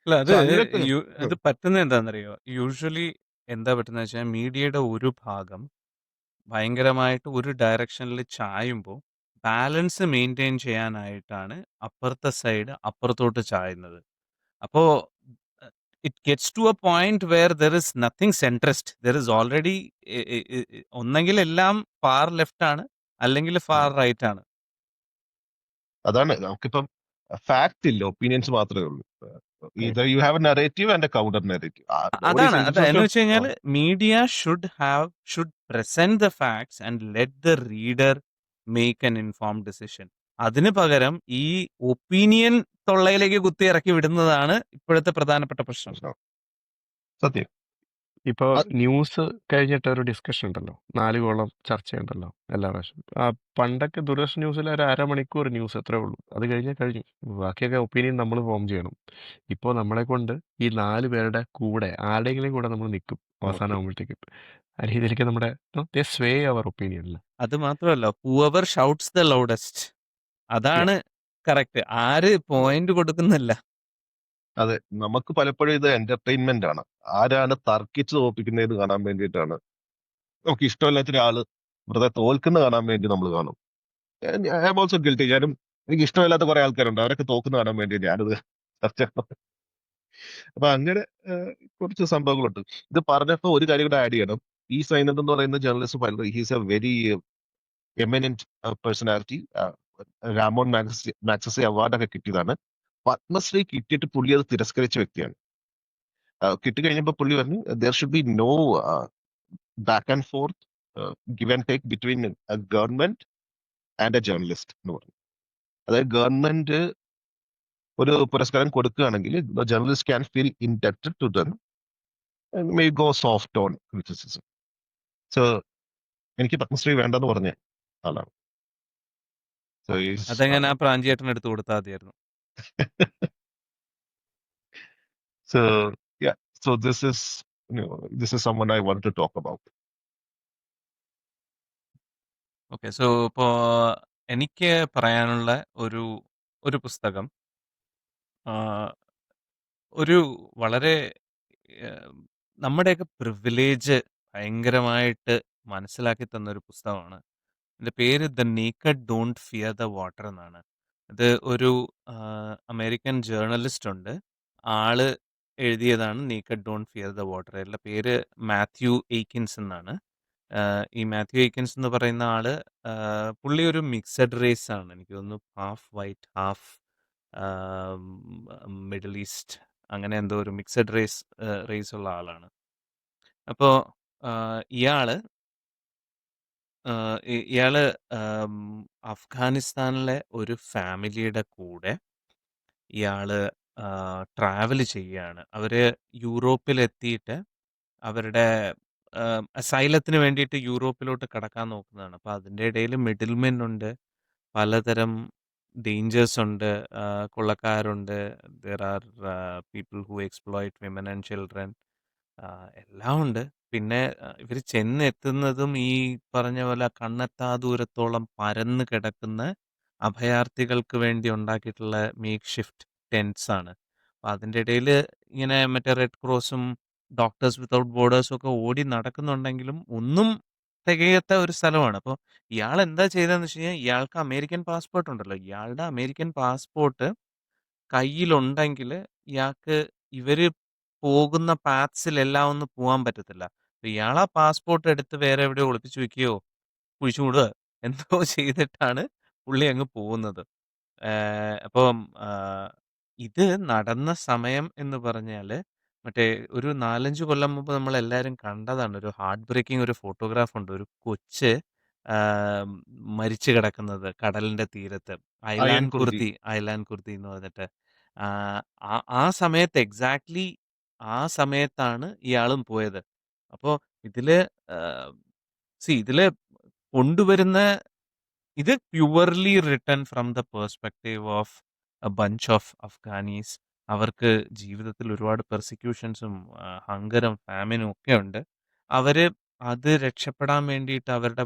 [SPEAKER 1] അല്ല, അത്
[SPEAKER 2] അങ്ങനെയൊക്കെ
[SPEAKER 1] അത് പറ്റുന്നത് എന്താണെന്നറിയോ? യൂഷ്വലി എന്താ പറ്റുന്നത് വെച്ചാൽ മീഡിയയുടെ ഒരു ഭാഗം ഭയങ്കരമായിട്ട് ഒരു ഡയറക്ഷനിൽ ചായുമ്പോൾ ബാലൻസ് മെയിൻറ്റെയിൻ ചെയ്യാനായിട്ടാണ് അപ്പുറത്തെ സൈഡ് അപ്പുറത്തോട്ട് ചായുന്നത്. അപ്പോൾ it gets to a point where there is nothing centrist. There is already ഒന്നെങ്കിൽ എല്ലാം ഫാർ ലെഫ്റ്റ് ആണ്, അല്ലെങ്കിൽ ഫാർ റൈറ്റ് ആണ്.
[SPEAKER 2] അതാണ് നമുക്കിപ്പം ഫാക്ട് ഇല്ല, ഒപ്പീനിയൻസ് മാത്രമേ ഉള്ളൂ. Either you have a narrative and a counter narrative.
[SPEAKER 1] അതാണ് എന്ന് വെച്ച് കഴിഞ്ഞാൽ media should present the facts and let the reader make an informed decision. അതിന് പകരം ഈ ഒപ്പീനിയൻ തൊള്ളയിലേക്ക് കുത്തി ഇറക്കി വിടുന്നതാണ് ഇപ്പോഴത്തെ പ്രധാനപ്പെട്ട പ്രശ്നം.
[SPEAKER 2] സത്യം.
[SPEAKER 3] ഇപ്പോൾ
[SPEAKER 2] അത്
[SPEAKER 3] ന്യൂസ് കഴിഞ്ഞിട്ട് ഒരു ഡിസ്കഷൻ ഉണ്ടല്ലോ, 4 കോളം ചർച്ചയുണ്ടല്ലോ എല്ലാ പ്രാവശ്യം. പണ്ടൊക്കെ ദൂരദർശൻ ന്യൂസിൽ ഒരു അരമണിക്കൂർ ന്യൂസ് അത്രേ ഉള്ളൂ, അത് കഴിഞ്ഞാൽ കഴിഞ്ഞു. ബാക്കിയൊക്കെ ഒപ്പീനിയൻ നമ്മൾ ഫോം ചെയ്യണം. ഇപ്പോൾ നമ്മളെ കൊണ്ട് ഈ 4 പേരുടെ കൂടെ ആരുടെയെങ്കിലും കൂടെ നമ്മൾ നിൽക്കും അവസാനം
[SPEAKER 2] ഓക്കെ.
[SPEAKER 3] ആകുമ്പോഴത്തേക്കും. ആ രീതിയിലേക്ക് നമ്മുടെ സ്വേ അവർ ഒപ്പീനിയൻ.
[SPEAKER 1] അത് മാത്രമല്ല, ഹൂഎവർ ഷൗട്ട്സ് ദ ലൗഡസ്റ്റ്, അതാണ് കറക്റ്റ്. ആര് പോയിന്റ് കൊടുക്കുന്നില്ല.
[SPEAKER 2] അതെ, നമുക്ക് പലപ്പോഴും ഇത് എന്റർടൈൻമെന്റ് ആണ്. ആരാണ് തർക്കിച്ച് തോൽപ്പിക്കുന്നതെന്ന് കാണാൻ വേണ്ടിയിട്ടാണ്. നമുക്ക് ഇഷ്ടമില്ലാത്ത ഒരാള് വെറുതെ തോൽക്കുന്ന കാണാൻ വേണ്ടി നമ്മൾ കാണും. I am also guilty. ഞാനും, എനിക്ക് ഇഷ്ടമില്ലാത്ത കുറെ ആൾക്കാരുണ്ട്, അവരൊക്കെ തോക്കുന്ന കാണാൻ വേണ്ടി ഞാനിത് ചർച്ച ചെയ്യണം. അപ്പൊ അങ്ങനെ കുറച്ച് സംഭവങ്ങളുണ്ട്. ഇത് പറഞ്ഞപ്പോ ഒരു കാര്യം കൂടെ ആഡ് ചെയ്യണം. ഈ സൈനത്ത് എന്ന് പറയുന്ന journalist he's a very eminent personality. Ramon Magsaysay അവാർഡൊക്കെ കിട്ടിയതാണ്. പത്മശ്രീ കിട്ടിയിട്ട് പുള്ളി അത് തിരസ്കരിച്ച വ്യക്തിയാണ്. കിട്ടിക്കഴിഞ്ഞപ്പോ പുള്ളി പറഞ്ഞു there should be no back and forth give and take between government and a journalist എന്ന് പറഞ്ഞു. അതായത് ഗവൺമെന്റ് ഒരു പുരസ്കാരം കൊടുക്കുകയാണെങ്കിൽ journalist can feel inducted to them, may go soft on criticism. So എനിക്ക് പത്മശ്രീ വേണ്ടെന്ന് പറഞ്ഞ ആളാണ്. സോ ഈസ്
[SPEAKER 1] അതെങ്ങനെ ആ പ്രാഞ്ചിയേട്ടന് എടുത്ത് കൊടുത്താൽ മതിയായിരുന്നു.
[SPEAKER 2] so yeah, so this is someone I want to talk about.
[SPEAKER 1] Okay, so ഇപ്പോൾ എനിക്ക് പറയാനുള്ള ഒരു ഒരു പുസ്തകം, ആ, ഒരു വളരെ നമ്മുടെയൊക്കെ പ്രിവിലേജ് ഭയങ്കരമായിട്ട് മനസ്സിലാക്കി തന്നൊരു പുസ്തകമാണ്. ഇതിന്റെ പേര് the naked don't fear the water എന്നാണ്. ഇത് ഒരു അമേരിക്കൻ ജേർണലിസ്റ്റ് ഉണ്ട്, ആള് എഴുതിയതാണ് naked don't fear the water. അയാളുടെ പേര് മാത്യു എയ്ക്കിൻസ് എന്നാണ്. ഈ മാത്യു എയ്ക്കിൻസ് എന്ന് പറയുന്ന ആള്, പുള്ളി ഒരു മിക്സഡ് റേസ് ആണ്. എനിക്ക് തോന്നുന്നു half white half middle east, അങ്ങനെ എന്തോ ഒരു മിക്സഡ് റേസ് ഉള്ള ആളാണ്. അപ്പോൾ ഇയാള് ഇയാള് അഫ്ഗാനിസ്ഥാനിലെ ഒരു ഫാമിലിയുടെ കൂടെ ഇയാള് ട്രാവൽ ചെയ്യാണ്. അവര് യൂറോപ്പിലെത്തിയിട്ട് അവരുടെ അസൈലത്തിന് വേണ്ടിയിട്ട് യൂറോപ്പിലോട്ട് കടക്കാൻ നോക്കുന്നതാണ്. അപ്പോൾ അതിൻ്റെ ഇടയിൽ മിഡിൽമെൻ ഉണ്ട്, പലതരം ഡേഞ്ചേഴ്സ് ഉണ്ട്, കൊള്ളക്കാരുണ്ട്, there are people who exploit women and children, എല്ലാം ഉണ്ട്. പിന്നെ ഇവർ ചെന്നെത്തുന്നതും ഈ പറഞ്ഞ പോലെ കണ്ണെത്താ ദൂരത്തോളം പരന്ന് കിടക്കുന്ന അഭയാർത്ഥികൾക്ക് വേണ്ടി ഉണ്ടാക്കിയിട്ടുള്ള മേക്ക് ഷിഫ്റ്റ് ടെൻസ് ആണ്. അപ്പോൾ അതിൻ്റെ ഇടയിൽ ഇങ്ങനെ മറ്റേ റെഡ് ക്രോസും ഡോക്ടേഴ്സ് വിത്തൗട്ട് ബോർഡേഴ്സും ഒക്കെ ഓടി നടക്കുന്നുണ്ടെങ്കിലും ഒന്നും തികയാത്ത ഒരു സ്ഥലമാണ്. അപ്പോൾ ഇയാൾ എന്താ ചെയ്തതെന്ന് വെച്ച് കഴിഞ്ഞാൽ, ഇയാൾക്ക് അമേരിക്കൻ പാസ്പോർട്ട് ഉണ്ടല്ലോ, ഇയാളുടെ അമേരിക്കൻ പാസ്പോർട്ട് കയ്യിലുണ്ടെങ്കിൽ ഇയാൾക്ക് ഇവര് പോകുന്ന പാത്സിലെല്ലാം ഒന്നും പോകാൻ പറ്റത്തില്ല. അപ്പൊ ഇയാൾ ആ പാസ്പോർട്ട് എടുത്ത് വേറെ എവിടെയോ ഒളിപ്പിച്ചു വെക്കുകയോ കുഴിച്ചു മൂടുക എന്തോ ചെയ്തിട്ടാണ് പുള്ളി അങ്ങ് പോകുന്നത്. അപ്പം ഇത് നടന്ന സമയം എന്ന് പറഞ്ഞാല് മറ്റേ ഒരു 4-5 കൊല്ലം മുമ്പ് നമ്മളെല്ലാരും കണ്ടതാണ്. ഒരു ഹാർട്ട് ബ്രേക്കിംഗ് ഒരു ഫോട്ടോഗ്രാഫ് ഉണ്ട്. ഒരു കൊച്ച് ആഹ്, മരിച്ചു കിടക്കുന്നത് കടലിന്റെ തീരത്ത്.
[SPEAKER 2] Iron Kurdi.
[SPEAKER 1] ഐലാൻ കുർദി എന്ന് പറഞ്ഞിട്ട്. ആഹ്, ആ ആ സമയത്ത് എക്സാക്ട്ലി ആ സമയത്താണ് ഇയാളും പോയത്. അപ്പോ ഇതില് ഇതില് കൊണ്ടുവരുന്ന ഇത് purely written from the perspective of a bunch of Afghanis. അവർക്ക് ജീവിതത്തിൽ ഒരുപാട് പെർസിക്യൂഷൻസും ഹങ്കറും ഫാമിനും ഒക്കെ ഉണ്ട്. അവര് അത് രക്ഷപ്പെടാൻ വേണ്ടിയിട്ട് അവരുടെ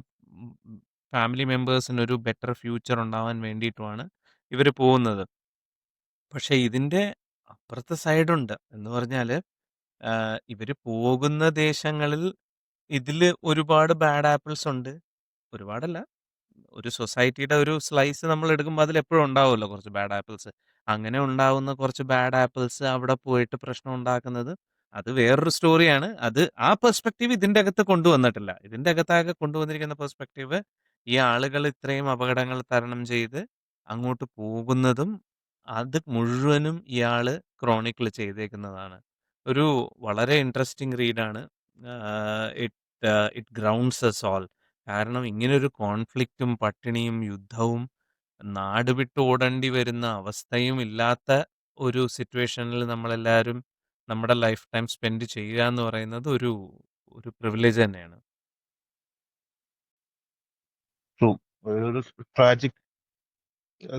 [SPEAKER 1] ഫാമിലി മെമ്പേഴ്സിന് ഒരു ബെറ്റർ ഫ്യൂച്ചർ ഉണ്ടാവാൻ വേണ്ടിയിട്ടുമാണ് ഇവർ പോകുന്നത്. പക്ഷെ ഇതിന്റെ അപ്പുറത്തെ സൈഡുണ്ട് എന്ന് പറഞ്ഞാല്, ഇവര് പോകുന്ന ദേശങ്ങളിൽ ഇതില് ഒരുപാട് ബാഡ് ആപ്പിൾസ് ഉണ്ട്. ഒരുപാടല്ല, ഒരു സൊസൈറ്റിയുടെ ഒരു സ്ലൈസ് നമ്മൾ എടുക്കുമ്പോൾ അതിൽ എപ്പോഴും ഉണ്ടാവുമല്ലോ കുറച്ച് ബാഡ് ആപ്പിൾസ്. അങ്ങനെ ഉണ്ടാവുന്ന കുറച്ച് ബാഡ് ആപ്പിൾസ് അവിടെ പോയിട്ട് പ്രശ്നം ഉണ്ടാക്കുന്നത് അത് വേറൊരു സ്റ്റോറിയാണ്. അത് ആ പെർസ്പെക്റ്റീവ് ഇതിന്റെ അകത്ത് കൊണ്ടുവന്നിട്ടില്ല. ഇതിന്റെ അകത്താകെ കൊണ്ടുവന്നിരിക്കുന്ന പെർസ്പെക്റ്റീവ് ഈ ആളുകൾ ഇത്രയും അപകടങ്ങൾ തരണം ചെയ്ത് അങ്ങോട്ട് പോകുന്നതും അത് മുഴുവനും ഇയാള് ക്രോണിക്കിൾ ചെയ്തേക്കുന്നതാണ്. ഒരു വളരെ ഇൻട്രസ്റ്റിംഗ് റീഡാണ്. It it grounds us all. കാരണം ഇങ്ങനൊരു കോൺഫ്ലിക്റ്റും പട്ടിണിയും യുദ്ധവും നാട് വിട്ട് ഓടേണ്ടി വരുന്ന അവസ്ഥയും ഇല്ലാത്ത ഒരു സിറ്റുവേഷനിൽ നമ്മളെല്ലാവരും നമ്മുടെ ലൈഫ് ടൈം സ്പെൻഡ് ചെയ്യുക എന്ന് പറയുന്നത് ഒരു ഒരു പ്രിവിലേജ് തന്നെയാണ്.
[SPEAKER 2] ട്രൂ. ഒരു ട്രാജിക്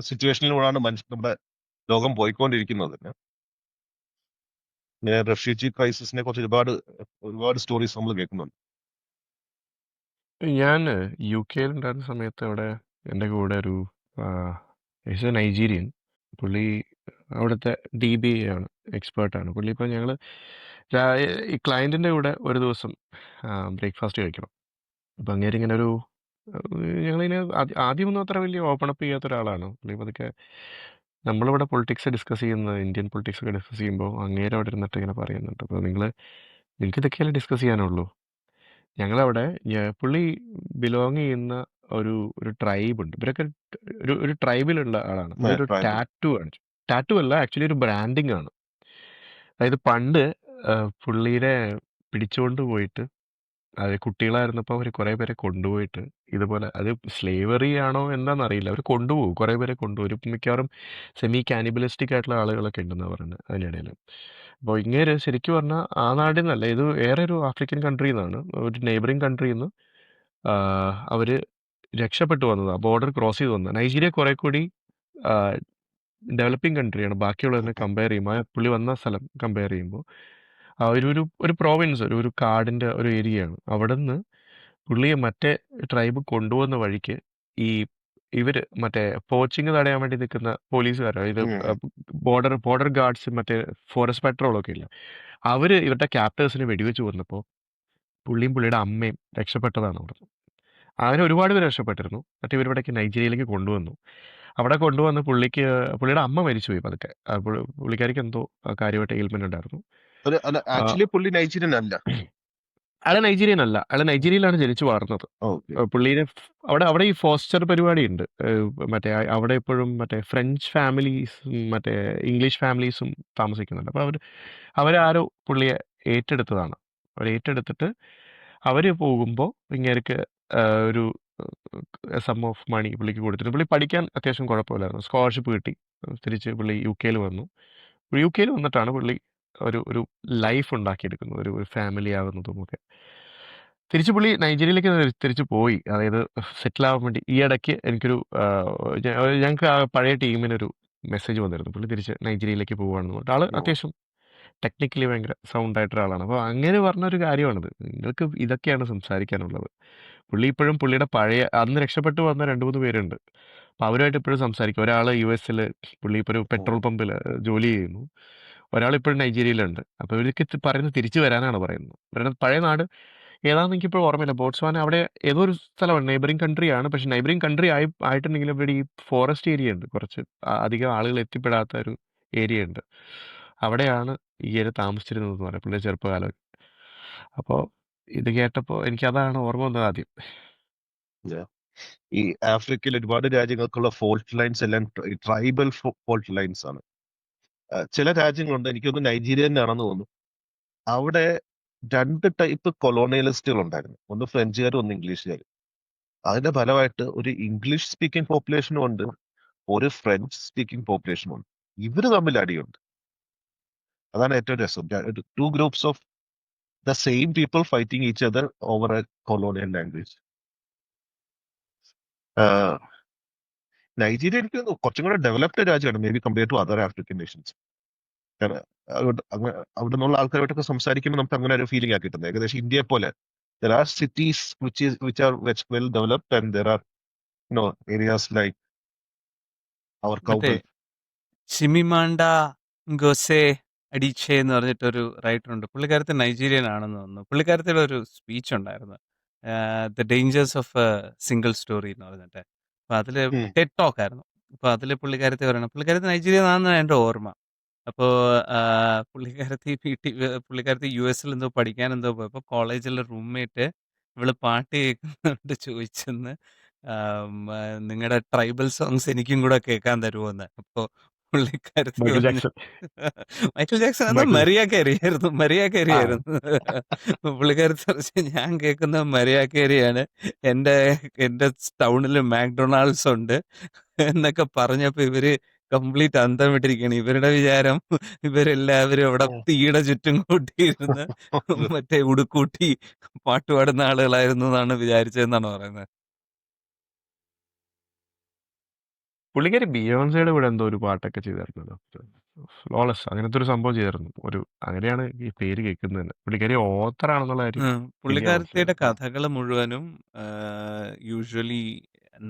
[SPEAKER 2] സിറ്റുവേഷനിലൂടെയാണ് നമ്മുടെ ലോകം പോയിക്കൊണ്ടിരിക്കുന്നത് തന്നെ. റെഫ്യൂജി ക്രൈസിസിനെ കുറിച്ച് ഒരുപാട് സ്റ്റോറീസ് നമ്മൾ കേൾക്കുന്നുണ്ട്.
[SPEAKER 3] ഞാൻ യുകെയിലുണ്ടായിരുന്ന സമയത്ത് അവിടെ എൻ്റെ കൂടെ ഒരു ഈസ് എ നൈജീരിയൻ. പുള്ളി അവിടുത്തെ DBA ആണ്, എക്സ്പേർട്ടാണ്. പുള്ളി ഇപ്പോൾ ഞങ്ങൾ ഈ ക്ലയൻറ്റിൻ്റെ കൂടെ ഒരു ദിവസം ബ്രേക്ക്ഫാസ്റ്റ് കഴിക്കണം. അപ്പം അങ്ങേര് ഇങ്ങനെ ഒരു ഞങ്ങളിങ്ങനെ ആദ്യമൊന്നും അത്ര വലിയ ഓപ്പൺ അപ്പ് ചെയ്യാത്ത ഒരാളാണ്. പുള്ളി പതുക്കെ നമ്മളിവിടെ പൊളിറ്റിക്സ് ഡിസ്കസ് ചെയ്യുന്നത്, ഇന്ത്യൻ പൊളിറ്റിക്സ് ഒക്കെ ഡിസ്കസ് ചെയ്യുമ്പോൾ അങ്ങേര് അവിടെ ഇരുന്നിട്ട് ഇങ്ങനെ പറയുന്നുണ്ട്. അപ്പോൾ നിങ്ങൾക്ക് ഇതൊക്കെയല്ലേ ഡിസ്കസ് ചെയ്യാനുള്ളൂ. ഞങ്ങളവിടെ പുള്ളി ബിലോങ് ചെയ്യുന്ന ഒരു ഒരു ട്രൈബ് ഉണ്ട്. ഇവരൊക്കെ ഒരു ട്രൈബിലുള്ള ആളാണ്. പുള്ളി ഒരു
[SPEAKER 2] ട്രൈബൽ
[SPEAKER 3] ടാറ്റു കാണിച്ചു. ടാറ്റു അല്ല, ആക്ച്വലി ഒരു ബ്രാൻഡിങ് ആണ്. അതായത് പണ്ട് പുള്ളിയുടെ പിടിച്ചുകൊണ്ട് പോയിട്ട്, അത് കുട്ടികളായിരുന്നപ്പോൾ അവർ കുറേ പേരെ കൊണ്ടുപോയിട്ട് ഇതുപോലെ, അത് സ്ലേവറി ആണോ എന്താണെന്നറിയില്ല, അവർ കൊണ്ടുപോകും, കുറേ പേരെ കൊണ്ടുപോകും. മിക്കവാറും സെമി കാനിബലിസ്റ്റിക് ആയിട്ടുള്ള ആളുകളൊക്കെ ഉണ്ടെന്നാണ് പറയുന്നത് അതിനിടയിൽ. അപ്പോൾ ഇങ്ങേര് ശരിക്കും പറഞ്ഞാൽ ആ നാട്ടിൽ നിന്നല്ല, ഇത് വേറെ ഒരു ആഫ്രിക്കൻ കൺട്രിയിൽ നിന്നാണ്, ഒരു നെയ്ബറിങ് കൺട്രിയിൽ നിന്ന് അവർ രക്ഷപ്പെട്ടു വന്നതാണ്, ബോർഡർ ക്രോസ് ചെയ്ത് വന്നത്. നൈജീരിയ കുറേ കൂടി ഡെവലപ്പിംഗ് കൺട്രിയാണ് ബാക്കിയുള്ളതിനെ കമ്പയർ ചെയ്യുമ്പോൾ. പുള്ളി വന്ന സ്ഥലം കമ്പയർ ചെയ്യുമ്പോൾ ഒരു പ്രോവിൻസ്, ഒരു കാടിൻ്റെ ഒരു ഏരിയയാണ്. അവിടെ നിന്ന് പുള്ളിയെ മറ്റേ ട്രൈബ് കൊണ്ടുപോകുന്ന വഴിക്ക് ഈ മറ്റേ പോച്ചിങ് തടയാൻ വേണ്ടി നിൽക്കുന്ന പോലീസുകാരോ, ഇത് ബോർഡർ ഗാർഡ്സ്, മറ്റേ ഫോറസ്റ്റ് പെട്രോളൊക്കെ ഇല്ല, ഇവരുടെ ക്യാപ്റ്റേഴ്സിനെ വെടിവെച്ച് കൊന്നപ്പോൾ പുള്ളിയും പുള്ളിയുടെ അമ്മയും രക്ഷപ്പെട്ടതാണ് അവിടെ. അങ്ങനെ ഒരുപാട് പേര് രക്ഷപ്പെട്ടിരുന്നു. മറ്റേ ഇവരിവിടേക്ക് നൈജീരിയയിലേക്ക് കൊണ്ടുവന്നു. അവിടെ കൊണ്ടുവന്ന് പുള്ളിയുടെ അമ്മ മരിച്ചുപോയി പതുക്കെ. പുള്ളിക്കാരിക്ക് എന്തോ കാര്യമായിട്ട് എയിൽമെന്റ് ഉണ്ടായിരുന്നു.
[SPEAKER 2] ആക്ച്വലി പുള്ളി നൈജീരിയൻ അല്ല.
[SPEAKER 3] അയാൾ നൈജീരിയൻ അല്ല, അയാൾ നൈജീരിയയിലാണ് ജനിച്ചു വളർന്നത്. പുള്ളീനെ അവിടെ ഈ ഫോസ്റ്റർ പരിപാടിയുണ്ട്. മറ്റേ അവിടെ എപ്പോഴും മറ്റേ ഫ്രഞ്ച് ഫാമിലീസും മറ്റേ ഇംഗ്ലീഷ് ഫാമിലീസും താമസിക്കുന്നുണ്ട്. അപ്പോൾ അവരാരോ പുള്ളിയെ ഏറ്റെടുത്തതാണ്. അവരേറ്റെടുത്തിട്ട് അവർ പോകുമ്പോൾ ഇങ്ങേർക്ക് ഒരു സം ഓഫ് മണി പുള്ളിക്ക് കൊടുത്തിട്ട്, പുള്ളി പഠിക്കാൻ അത്യാവശ്യം കുഴപ്പമില്ലായിരുന്നു, സ്കോളർഷിപ്പ് കിട്ടി. തിരിച്ച് പുള്ളി UK വന്നു. UK വന്നിട്ടാണ് പുള്ളി ഒരു ലൈഫ് ഉണ്ടാക്കിയെടുക്കുന്നത്, ഒരു ഫാമിലി ആകുന്നതും ഒക്കെ. തിരിച്ച് പുള്ളി നൈജീരിയയിലേക്ക് തിരിച്ചു പോയി, അതായത് സെറ്റിൽ ആവാൻ വേണ്ടി. ഈ ഇടയ്ക്ക് എനിക്കൊരു ഞങ്ങൾക്ക് ആ പഴയ ടീമിനൊരു മെസ്സേജ് വന്നിരുന്നു, പുള്ളി തിരിച്ച് നൈജീരിയയിലേക്ക് പോവുകയാണെന്ന് പറഞ്ഞിട്ട്. ആൾ അത്യാവശ്യം ടെക്നിക്കലി ഭയങ്കര സൗണ്ട് ആയിട്ടൊരാളാണ്. അപ്പോൾ അങ്ങനെ പറഞ്ഞൊരു കാര്യമാണിത്, നിങ്ങൾക്ക് ഇതൊക്കെയാണ് സംസാരിക്കാനുള്ളത്. പുള്ളി ഇപ്പോഴും പുള്ളിയുടെ പഴയ അന്ന് രക്ഷപ്പെട്ടു വന്ന 2-3 പേരുണ്ട്. അപ്പോൾ അവരുമായിട്ട് ഇപ്പോഴും സംസാരിക്കും. ഒരാൾ US പുള്ളി ഇപ്പോൾ ഒരു പെട്രോൾ പമ്പിൽ ജോലി ചെയ്യുന്നു. ഒരാൾ ഇപ്പോഴും നൈജീരിയയിലുണ്ട്. അപ്പോൾ ഇവർക്ക് പറയുന്നത് തിരിച്ചു വരാനാണ് പറയുന്നത്. ഇവരുടെ പഴയ നാട് ഏതാണെന്ന് എനിക്കിപ്പോൾ ഓർമ്മയില്ല. ബോട്സ്വാന അവിടെ ഏതോ ഒരു സ്ഥലമാണ്, നെയ്ബറിങ് കൺട്രിയാണ്. പക്ഷേ നെയ്ബറിങ് കൺട്രി ആയിട്ടുണ്ടെങ്കിലും ഇവിടെ ഈ ഫോറസ്റ്റ് ഏരിയ ഉണ്ട്, കുറച്ച് അധികം ആളുകൾ എത്തിപ്പെടാത്ത ഒരു ഏരിയ ഉണ്ട്. അവിടെയാണ് ഈയിടെ താമസിച്ചിരുന്നതെന്ന് പറയാം, പുള്ളിയുടെ ചെറുപ്പകാലം. അപ്പോൾ ഇത് കേട്ടപ്പോൾ എനിക്കതാണ് ഓർമ്മ വന്നത് ആദ്യം.
[SPEAKER 2] ഈ ആഫ്രിക്കയിൽ ഒരുപാട് രാജ്യങ്ങൾക്കുള്ള ഫോൾട്ട് ലൈൻസ് എല്ലാം ട്രൈബൽ ഫോൾട്ട് ലൈൻസ് ആണ്. ചില രാജ്യങ്ങളുണ്ട്, എനിക്കൊന്ന് നൈജീരിയ തന്നെയാണെന്ന് തോന്നുന്നു, അവിടെ 2 ടൈപ്പ് കൊളോണിയലിസ്റ്റുകൾ ഉണ്ടായിരുന്നു, ഒന്ന് ഫ്രഞ്ചുകാരും ഒന്ന് ഇംഗ്ലീഷുകാരും. അതിന്റെ ഫലമായിട്ട് ഒരു ഇംഗ്ലീഷ് സ്പീക്കിംഗ് പോപ്പുലേഷനും ഉണ്ട്, ഒരു ഫ്രഞ്ച് സ്പീക്കിംഗ് പോപ്പുലേഷനും ഉണ്ട്. ഇവര് തമ്മിൽ അടിയുണ്ട്. അതാണ് ഏറ്റവും രസം. 2 groups of the same people fighting each other over a colonial language. Nigeria എനിക്ക് കുറച്ചും കൂടെ ഡെവലപ്ഡ് രാജ്യമാണ്, may be compare to other African nations. അവിടെ നിന്നുള്ള ആൾക്കാരുമായിട്ടൊക്കെ സംസാരിക്കുമ്പോൾ നമുക്ക് അങ്ങനെ ഒരു ഫീലിംഗ് ആക്കി കിട്ടുന്നത്, ഏകദേശം ഇന്ത്യയെ പോലെ. There are cities which are well developed, and there are areas like our
[SPEAKER 1] മറ്റേ
[SPEAKER 2] cowbell.
[SPEAKER 1] ഷിമിമാണ്ട ഗോസെ അഡിച്ചെ എന്ന് പറഞ്ഞിട്ടൊരു റൈറ്റർ ഉണ്ട്. പുള്ളിക്കാരത്തെ നൈജീരിയൻ ആണെന്ന് തോന്നുന്നു. പുള്ളിക്കാരത്തിയുടെ ഒരു സ്പീച്ച് ഉണ്ടായിരുന്നു, the dangers of single story എന്ന് പറഞ്ഞിട്ട്. അപ്പോൾ അതിൽ ടെഡ് ടോക്ക് ആയിരുന്നു. അപ്പോൾ അതിൽ പുള്ളിക്കാരത്തെ പറയണം, പുള്ളിക്കാരത്തി നൈജീരിയൻ ആണെന്നാണ് എൻ്റെ ഓർമ്മ. അപ്പോൾ പുള്ളിക്കാരത്തി US എന്തോ പഠിക്കാൻ എന്തോ പോയപ്പോൾ കോളേജിലെ റൂംമേറ്റ് ഇവള് പാട്ട് കേൾക്കുന്നുണ്ട് ചോദിച്ചെന്ന്, നിങ്ങളുടെ ട്രൈബൽ സോങ്സ് എനിക്കും കൂടെ കേൾക്കാൻ തരുമോന്ന്. അപ്പോൾ പുള്ളിക്കാരത്തി
[SPEAKER 3] മൈക്കിൾ
[SPEAKER 1] പറഞ്ഞു,
[SPEAKER 3] ജാക്സൺ
[SPEAKER 1] മൈക്കിൾ ജാക്സൺ എന്നാ മരിയ കേറിയായിരുന്നു. പുള്ളിക്കാരത്തി പറഞ്ഞു, ഞാൻ കേൾക്കുന്ന മരിയ കേരിയാണ്, എൻ്റെ ടൗണിൽ മാക്ഡൊണാൾഡ്സ് ഉണ്ട് എന്നൊക്കെ പറഞ്ഞപ്പോൾ ഇവര് കംപ്ലീറ്റ് അന്തം വിട്ടിരിക്കുകയാണ്. ഇവരുടെ വിചാരം ഇവരെല്ലാവരും അവിടെ തീയുടെ ചുറ്റും കൂട്ടിയിരുന്ന് മറ്റേ ഉടുക്കൂട്ടി പാട്ട് പാടുന്ന ആളുകളായിരുന്നു എന്നാണ് വിചാരിച്ചതെന്നാണ് പറയുന്നത്.
[SPEAKER 3] പുള്ളിക്കാരി ബിയോൺസയുടെ കൂടെ എന്തോ ഒരു പാട്ടൊക്കെ ചെയ്തായിരുന്നല്ലോ. ഫ്ലോളസ് അങ്ങനത്തെ ഒരു സംഭവം ചെയ്തായിരുന്നു. അങ്ങനെയാണ് ഈ പേര് കേൾക്കുന്നത് തന്നെ. പുള്ളിക്കാരി ഓത്തറാണെന്നുള്ള കാര്യം പിന്നെയാ
[SPEAKER 1] പുള്ളിക്കാരത്തിയുടെ
[SPEAKER 3] മനസ്സിലായത്.
[SPEAKER 1] കഥകൾ മുഴുവനും usually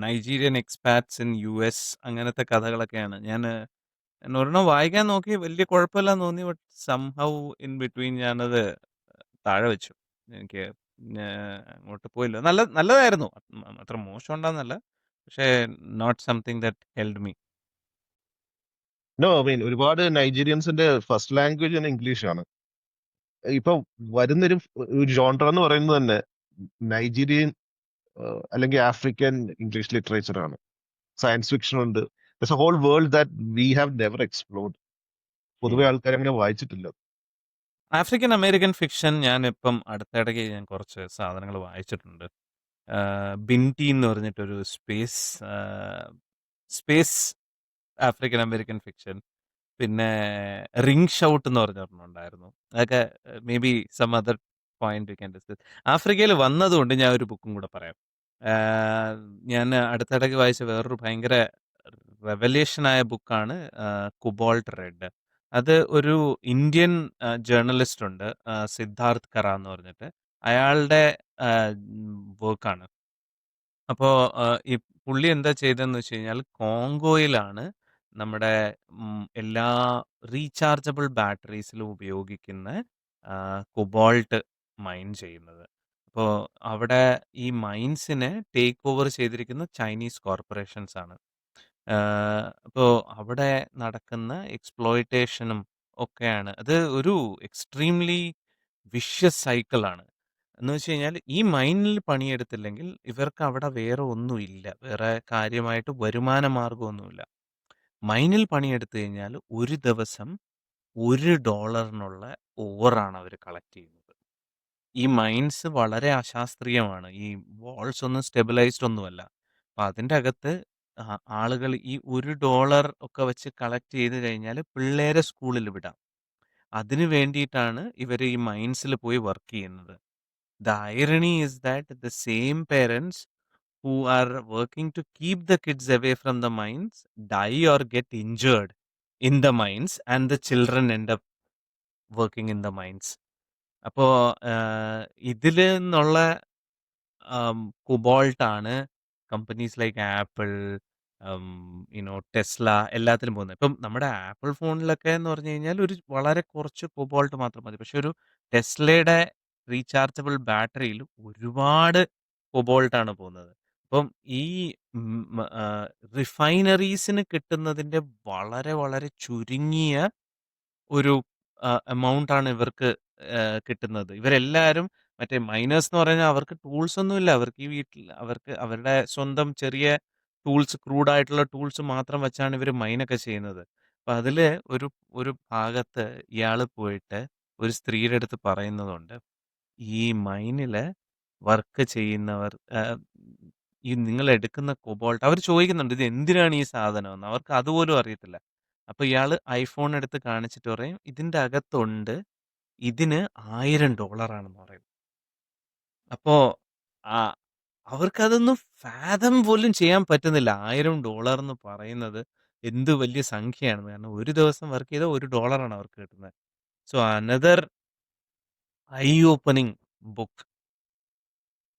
[SPEAKER 1] Nigerian expats in US അങ്ങനത്തെ കഥകളൊക്കെയാണ്. ഞാൻ ഒരെണ്ണം വായിക്കാൻ നോക്കി, വലിയ കുഴപ്പമില്ലാന്ന് തോന്നി. ബട്ട് സംഹൗ ഇൻ ബിറ്റ്വീൻ ഞാനത് താഴെ വെച്ചു. എനിക്ക് അങ്ങോട്ട് പോയില്ല. നല്ലതായിരുന്നു, അത്ര മോശം ഉണ്ടാന്നല്ല, പക്ഷേ not something that held me.
[SPEAKER 2] No I mean ഒരുപാട് നൈജീരിയൻസിന്റെ ഫസ്റ്റ് ലാംഗ്വേജ് ഇംഗ്ലീഷ് ആണ്. ഇപ്പൊ വരുന്നൊരു ഒരു ജോൺറ എന്ന് പറയുന്നത് തന്നെ നൈജീരിയൻ അല്ലെങ്കിൽ ആഫ്രിക്കൻ ഇംഗ്ലീഷ് ലിറ്ററേച്ചർ ആണ്. സയൻസ് ഫിക്ഷൻ ഉണ്ട്. That's a whole world that we have never explored. പൊതുവെ ആൾക്കാർ അങ്ങനെ വായിച്ചിട്ടില്ല.
[SPEAKER 1] ആഫ്രിക്കൻ അമേരിക്കൻ ഫിക്ഷൻ ഞാൻ ഇപ്പം അടുത്തിടയ്ക്ക് ഞാൻ കുറച്ച് സാധനങ്ങൾ വായിച്ചിട്ടുണ്ട്. ബിൻറ്റി എന്ന് പറഞ്ഞിട്ടൊരു സ്പേസ് ആഫ്രിക്കൻ അമേരിക്കൻ ഫിക്ഷൻ. പിന്നെ റിംഗ് ഷൗട്ട് എന്ന് പറഞ്ഞിട്ടുണ്ടായിരുന്നു. അതൊക്കെ may be some other point we can discuss. ആഫ്രിക്കയിൽ വന്നതുകൊണ്ട് ഞാൻ ഒരു ബുക്കും കൂടെ പറയാം. ഞാൻ അടുത്തിടയ്ക്ക് വായിച്ച വേറൊരു ഭയങ്കര റെവലേഷനായ ബുക്കാണ് കുബോൾട്ട് റെഡ്. അത് ഒരു ഇന്ത്യൻ ജേർണലിസ്റ്റ് ഉണ്ട്, സിദ്ധാർത്ഥ് കറ എന്ന് പറഞ്ഞിട്ട്. അയാളുടെ വർക്കാണ്. അപ്പോൾ ഈ പുള്ളി എന്താ ചെയ്തതെന്ന് വെച്ച് കഴിഞ്ഞാൽ, കോങ്കോയിലാണ് നമ്മുടെ എല്ലാ റീചാർജബിൾ ബാറ്ററീസിലും ഉപയോഗിക്കുന്ന കൊബോൾട്ട് മൈൻ ചെയ്യുന്നത്. അപ്പോൾ അവിടെ ഈ മൈൻസിനെ ടേക്ക് ഓവർ ചെയ്തിരിക്കുന്ന ചൈനീസ് കോർപ്പറേഷൻസ് ആണ്. അപ്പോൾ അവിടെ നടക്കുന്ന എക്സ്പ്ലോയിറ്റേഷനും ഒക്കെയാണ്. അത് ഒരു എക്സ്ട്രീംലി വിഷ്യസ് സൈക്കിളാണ്. എന്ന് വെച്ച് കഴിഞ്ഞാൽ, ഈ മൈനിൽ പണിയെടുത്തില്ലെങ്കിൽ ഇവർക്ക് അവിടെ വേറെ ഒന്നുമില്ല. വേറെ കാര്യമായിട്ട് വരുമാന മാർഗ്ഗമൊന്നുമില്ല. മൈനിൽ പണിയെടുത്തു കഴിഞ്ഞാൽ ഒരു ദിവസം $1 ഓറാണ് അവർ കളക്ട് ചെയ്യുന്നത്. ഈ മൈൻസ് വളരെ അശാസ്ത്രീയമാണ്. ഈ വാൾസ് ഒന്നും സ്റ്റെബിലൈസ്ഡ് ഒന്നുമല്ല. അപ്പൊ അതിൻ്റെ അകത്ത് ആളുകൾ ഈ $1 ഒക്കെ വെച്ച് കളക്ട് ചെയ്ത് കഴിഞ്ഞാൽ പിള്ളേരെ സ്കൂളിൽ വിടാം. അതിനു വേണ്ടിയിട്ടാണ് ഇവർ ഈ മൈൻസിൽ പോയി വർക്ക് ചെയ്യുന്നത്. The irony is that the same parents who are working to keep the kids away from the mines die or get injured in the mines, and the children end up working in the mines. അപ്പോൾ ഇതിൽ നിന്നുള്ള കൊബോൾട്ടാണ് companies like apple, Tesla എല്ലാത്തിലും പോകുന്നത്. ഇപ്പം നമ്മുടെ apple ഫോണിലൊക്കെ എന്ന് പറഞ്ഞു കഴിഞ്ഞാൽ ഒരു വളരെ കുറച്ച് കൊബോൾട്ട് മാത്രം മതി. പക്ഷെ ഒരു ടെസ്ലയുടെ റീചാർജബിൾ ബാറ്ററിയിൽ ഒരുപാട് കൊബോൾട്ടാണ് പോകുന്നത്. അപ്പം ഈ റിഫൈനറീസിന് കിട്ടുന്നതിൻ്റെ വളരെ വളരെ ചുരുങ്ങിയ ഒരു എമൗണ്ട് ആണ് ഇവർക്ക് കിട്ടുന്നത്. ഇവരെല്ലാവരും മറ്റേ മൈനേഴ്സ് എന്ന് പറഞ്ഞാൽ അവർക്ക് ടൂൾസ് ഒന്നുമില്ല. അവർക്ക് ഈ വീട്ടിൽ അവർക്ക് അവരുടെ സ്വന്തം ചെറിയ ടൂൾസ്, ക്രൂഡ് ആയിട്ടുള്ള ടൂൾസ് മാത്രം വെച്ചാണ് ഇവർ മൈനൊക്കെ ചെയ്യുന്നത്. അപ്പം അതിൽ ഒരു ഒരു ഭാഗത്ത് ഇയാൾ പോയിട്ട് ഒരു സ്ത്രീയുടെ അടുത്ത് പറയുന്നതുണ്ട്, ഈ മൈനിൽ വർക്ക് ചെയ്യുന്നവർ ഈ നിങ്ങൾ എടുക്കുന്ന കൊബോൾട്ട് അവർ ചോദിക്കുന്നുണ്ട്, ഇത് എന്തിനാണ് ഈ സാധനം എന്ന്. അവർക്ക് അതുപോലും അറിയത്തില്ല. അപ്പോൾ ഇയാൾ ഐഫോൺ എടുത്ത് കാണിച്ചിട്ട് പറയും, ഇതിൻ്റെ അകത്തുണ്ട്, ഇതിന് $1000 ആണെന്ന് പറയും. അപ്പോൾ അവർക്കതൊന്നും ഫാദം പോലും ചെയ്യാൻ പറ്റുന്നില്ല. $1000 എന്ന് പറയുന്നത് എന്ത് വലിയ സംഖ്യയാണെന്ന്. കാരണം ഒരു ദിവസം വർക്ക് ചെയ്താൽ $1 ആണ് അവർക്ക് കിട്ടുന്നത്. So another I opening book.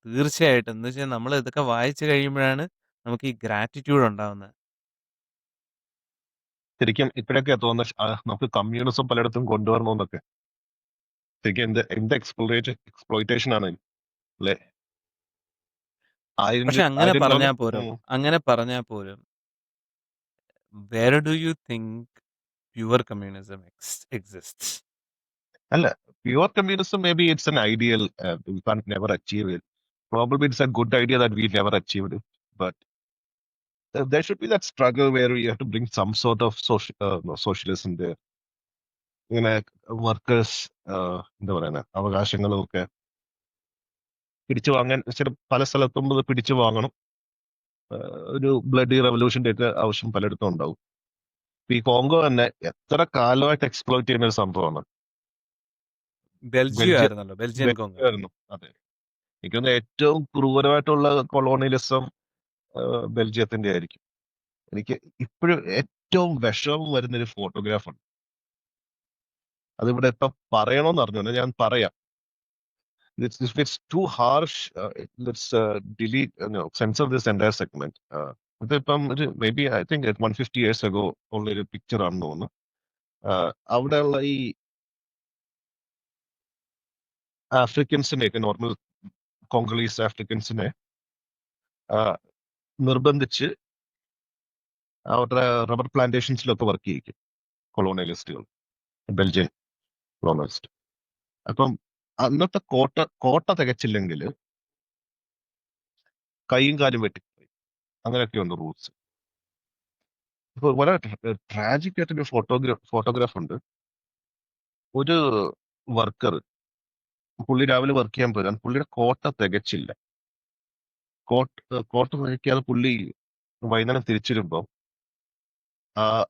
[SPEAKER 1] തീർച്ചയായിട്ടും. എന്ന് വെച്ചാൽ നമ്മൾ ഇതൊക്കെ വായിച്ചു കഴിയുമ്പോഴാണ് നമുക്ക് ഈ ഗ്രാറ്റിറ്റ്യൂഡ് ഉണ്ടാവുന്നത്.
[SPEAKER 2] ശരിക്കും ഇപ്പോഴൊക്കെ തോന്നുന്നത് നമുക്ക് കമ്മ്യൂണിസം പലയിടത്തും കൊണ്ടുവരണമെന്നൊക്കെ. ശരിക്കും എന്ത് എക്സ്പ്ലോയിറ്റേഷൻ ആണ് അല്ലെ?
[SPEAKER 1] പക്ഷെ അങ്ങനെ പറഞ്ഞാൽ
[SPEAKER 2] $1000
[SPEAKER 1] പോലും where do you think pure communism exists?
[SPEAKER 2] അല്ല, pure communism may be it's an ideal we can never achieve it. Probably it's a good idea that we never achieved it, but there should be that struggle where we have to bring some sort of socialism there. ഇങ്ങനെ workers എന്താ പറയുക, അവകാശങ്ങളും ഒക്കെ പിടിച്ചു വാങ്ങാൻ പല സ്ഥലത്തും ഇത് പിടിച്ചു വാങ്ങണം. ഒരു ബ്ലഡി റെവല്യൂഷന്റെ ഒക്കെ ആവശ്യം പലയിടത്തും ഉണ്ടാവും. ഈ കോങ്കോ തന്നെ എത്ര കാലമായിട്ട് എക്സ്പ്ലോയിറ്റ് ചെയ്യുന്ന ഒരു സംഭവമാണ്.
[SPEAKER 1] ബെൽജിയം
[SPEAKER 2] ബെൽജിയം
[SPEAKER 1] ആയിരുന്നല്ലോ, ബെൽജിയൻ കോങ്കോ.
[SPEAKER 2] ബെൽജിയമായിരുന്നു. അതെ, എനിക്കൊന്ന് ഏറ്റവും ക്രൂരമായിട്ടുള്ള കൊളോണിയലിസം ബെൽജിയത്തിന്റെ ആയിരിക്കും. എനിക്ക് ഇപ്പോഴും ഏറ്റവും വിഷമം വരുന്നൊരു ഫോട്ടോഗ്രാഫാണ്. അതിവിടെ ഇപ്പൊ പറയണോന്ന് അറിഞ്ഞു, ഞാൻ പറയാം. If it's too harsh, let's delete, censor this entire segment. ഇതിപ്പം ഒരു may be I think 150 years ago ഉള്ള ഒരു പിക്ചർ ആണെന്ന് തോന്നുന്നു. അവിടെയുള്ള ഈ ആഫ്രിക്കൻസിനെ, നോർമൽ കോങ്കോളീസ് ആഫ്രിക്കൻസിനെ നിർബന്ധിച്ച് അവരുടെ റബ്ബർ പ്ലാന്റേഷൻസിലൊക്കെ വർക്ക് ചെയ്യിക്കും കൊളോണിയലിസ്റ്റുകൾ, ബെൽജിയൻ കൊളോണിയലിസ്റ്റ്. അപ്പം അന്നത്തെ കോട്ട തികച്ചില്ലെങ്കിൽ കൈയും കാലും വെട്ടി, അങ്ങനെയൊക്കെയുണ്ട് റൂൾസ്. ഇപ്പൊ വളരെ ട്രാജിക് ആയിട്ടൊരു ഫോട്ടോഗ്രാഫ് ഉണ്ട്. ഒരു വർക്കർ, പുള്ളി രാവിലെ വർക്ക് ചെയ്യാൻ പോരാൻ, പുള്ളിയുടെ കോട്ട തികച്ചില്ല. കോട്ട തികയ്ക്കാതെ പുള്ളി വൈകുന്നേരം തിരിച്ചു വരുമ്പോ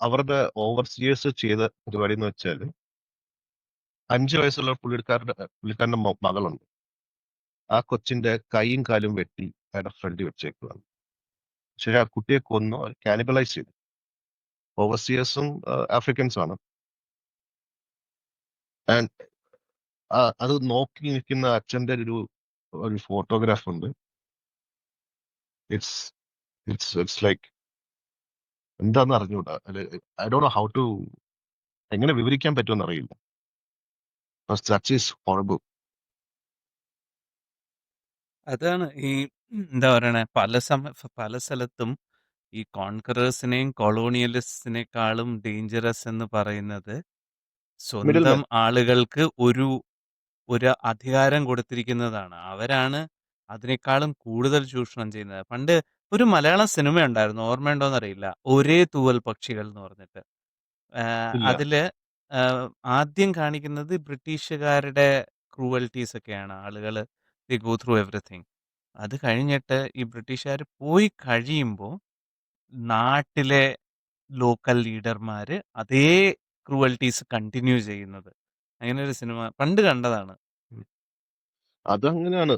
[SPEAKER 2] അവരുടെ ഓവർസിയേഴ്സ് ചെയ്ത പരിപാടി എന്ന് വെച്ചാൽ 5 വയസ്സുള്ള പുള്ളിക്കാരന്റെ മകളുണ്ട്. ആ കൊച്ചിന്റെ കൈയും കാലും വെട്ടി അയാളുടെ ഫ്രണ്ടിൽ വെച്ചേക്കുകയാണ്. പക്ഷേ ആ കുട്ടിയെ കൊന്നു കാനിബലൈസ് ചെയ്തു. ഓവർസിയേഴ്സും ആഫ്രിക്കൻസും ആണ്. ആൻഡ് അത് നോക്കി നിൽക്കുന്ന അച്ഛന്റെ ഒരു ഫോട്ടോഗ്രാഫ് ഉണ്ട്. ഇറ്റ്സ് ലൈക്ക് എന്താന്ന് അറിഞ്ഞൂടാ. I don't know how to, എങ്ങനെ വിവരിക്കാൻ പറ്റുമെന്ന് അറിയില്ല. That is horrible.
[SPEAKER 1] അതാണ് ഈ എന്താ പറയണേ, പല സ്ഥലത്തും ഈ കോൺകറേഴ്സിനെയും കൊളോണിയലിസ്റ്റിനേക്കാളും ഡേഞ്ചറസ് എന്ന് പറയുന്നത്
[SPEAKER 2] മിഡിൽ
[SPEAKER 1] സ്വന്തം
[SPEAKER 2] മാൻ.
[SPEAKER 1] ആളുകൾക്ക് ഒരു അധികാരം കൊടുത്തിരിക്കുന്നതാണ്. അവരാണ് അതിനേക്കാളും കൂടുതൽ ചൂഷണം ചെയ്യുന്നത്. പണ്ട് ഒരു മലയാളം സിനിമ ഉണ്ടായിരുന്നു, ഓർമ്മയുണ്ടോന്ന് അറിയില്ല, ഒരേ തൂവൽ പക്ഷികൾ എന്ന് പറഞ്ഞിട്ട്.
[SPEAKER 2] ഇല്ല.
[SPEAKER 1] അതില് ആദ്യം കാണിക്കുന്നത് ബ്രിട്ടീഷുകാരുടെ ക്രൂവൽറ്റീസ് ഒക്കെയാണ്. ആളുകൾ ദി ഗോ ത്രൂ എവറിഥിങ്. അത് കഴിഞ്ഞിട്ട് ഈ ബ്രിട്ടീഷുകാർ പോയി കഴിയുമ്പോൾ നാട്ടിലെ ലോക്കൽ ലീഡർമാര് അതേ ക്രൂവൽറ്റീസ് കണ്ടിന്യൂ ചെയ്യുന്നത്. അങ്ങനെ ഒരു സിനിമ പണ്ട് കണ്ടതാണ്.
[SPEAKER 2] അതങ്ങനെയാണ്.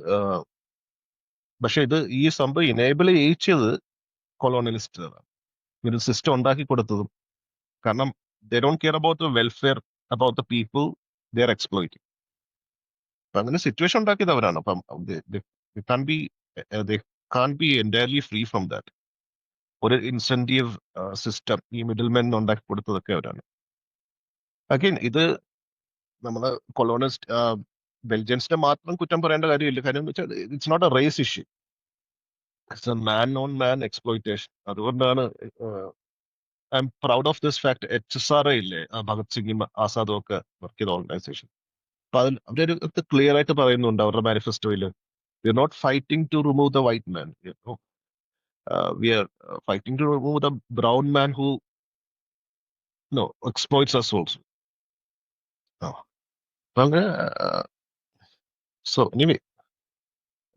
[SPEAKER 2] പക്ഷെ ഈ സംഭവം ഇനേബിൾ ചെയ്യിച്ചത് കൊളോണിയലിസ്റ്റുകളാണ്. ഒരു സിസ്റ്റം ഉണ്ടാക്കി കൊടുത്തതും. കാരണം they don't care about the welfare, about the people they are exploiting. അപ്പൊ അങ്ങനെ സിറ്റുവേഷൻ ഉണ്ടാക്കിയത് അവരാണ്. അപ്പം they can't be entirely free from that. ഒരു ഇൻസെന്റീവ് സിസ്റ്റം ഈ മിഡിൽ മെൻ ഉണ്ടാക്കി കൊടുത്തതൊക്കെ അവരാണ്. അഗൈൻ ഇത് നമ്മള് കൊളോണിസ്റ്റ് ബെൽജിയൻസിനെ മാത്രം കുറ്റം പറയേണ്ട കാര്യമില്ല. കാര്യം എന്ന് വെച്ചാൽ it's not a race issue, it's a man on man exploitation. അതുകൊണ്ടാണ് I'm proud of this fact. HSRA ഇല്ലേ, ഭഗത് സിംഗും ആസാദും ഒക്കെ വർക്ക് ചെയ്ത ഓർഗനൈസേഷൻ. അപ്പൊ അവരൊരു ക്ലിയർ ആയിട്ട് പറയുന്നുണ്ട് അവരുടെ മാനിഫെസ്റ്റോയില്, we are not fighting to remove the white man, we are fighting to remove the brown man who exploits us also. അപ്പൊ അങ്ങനെ so anyway,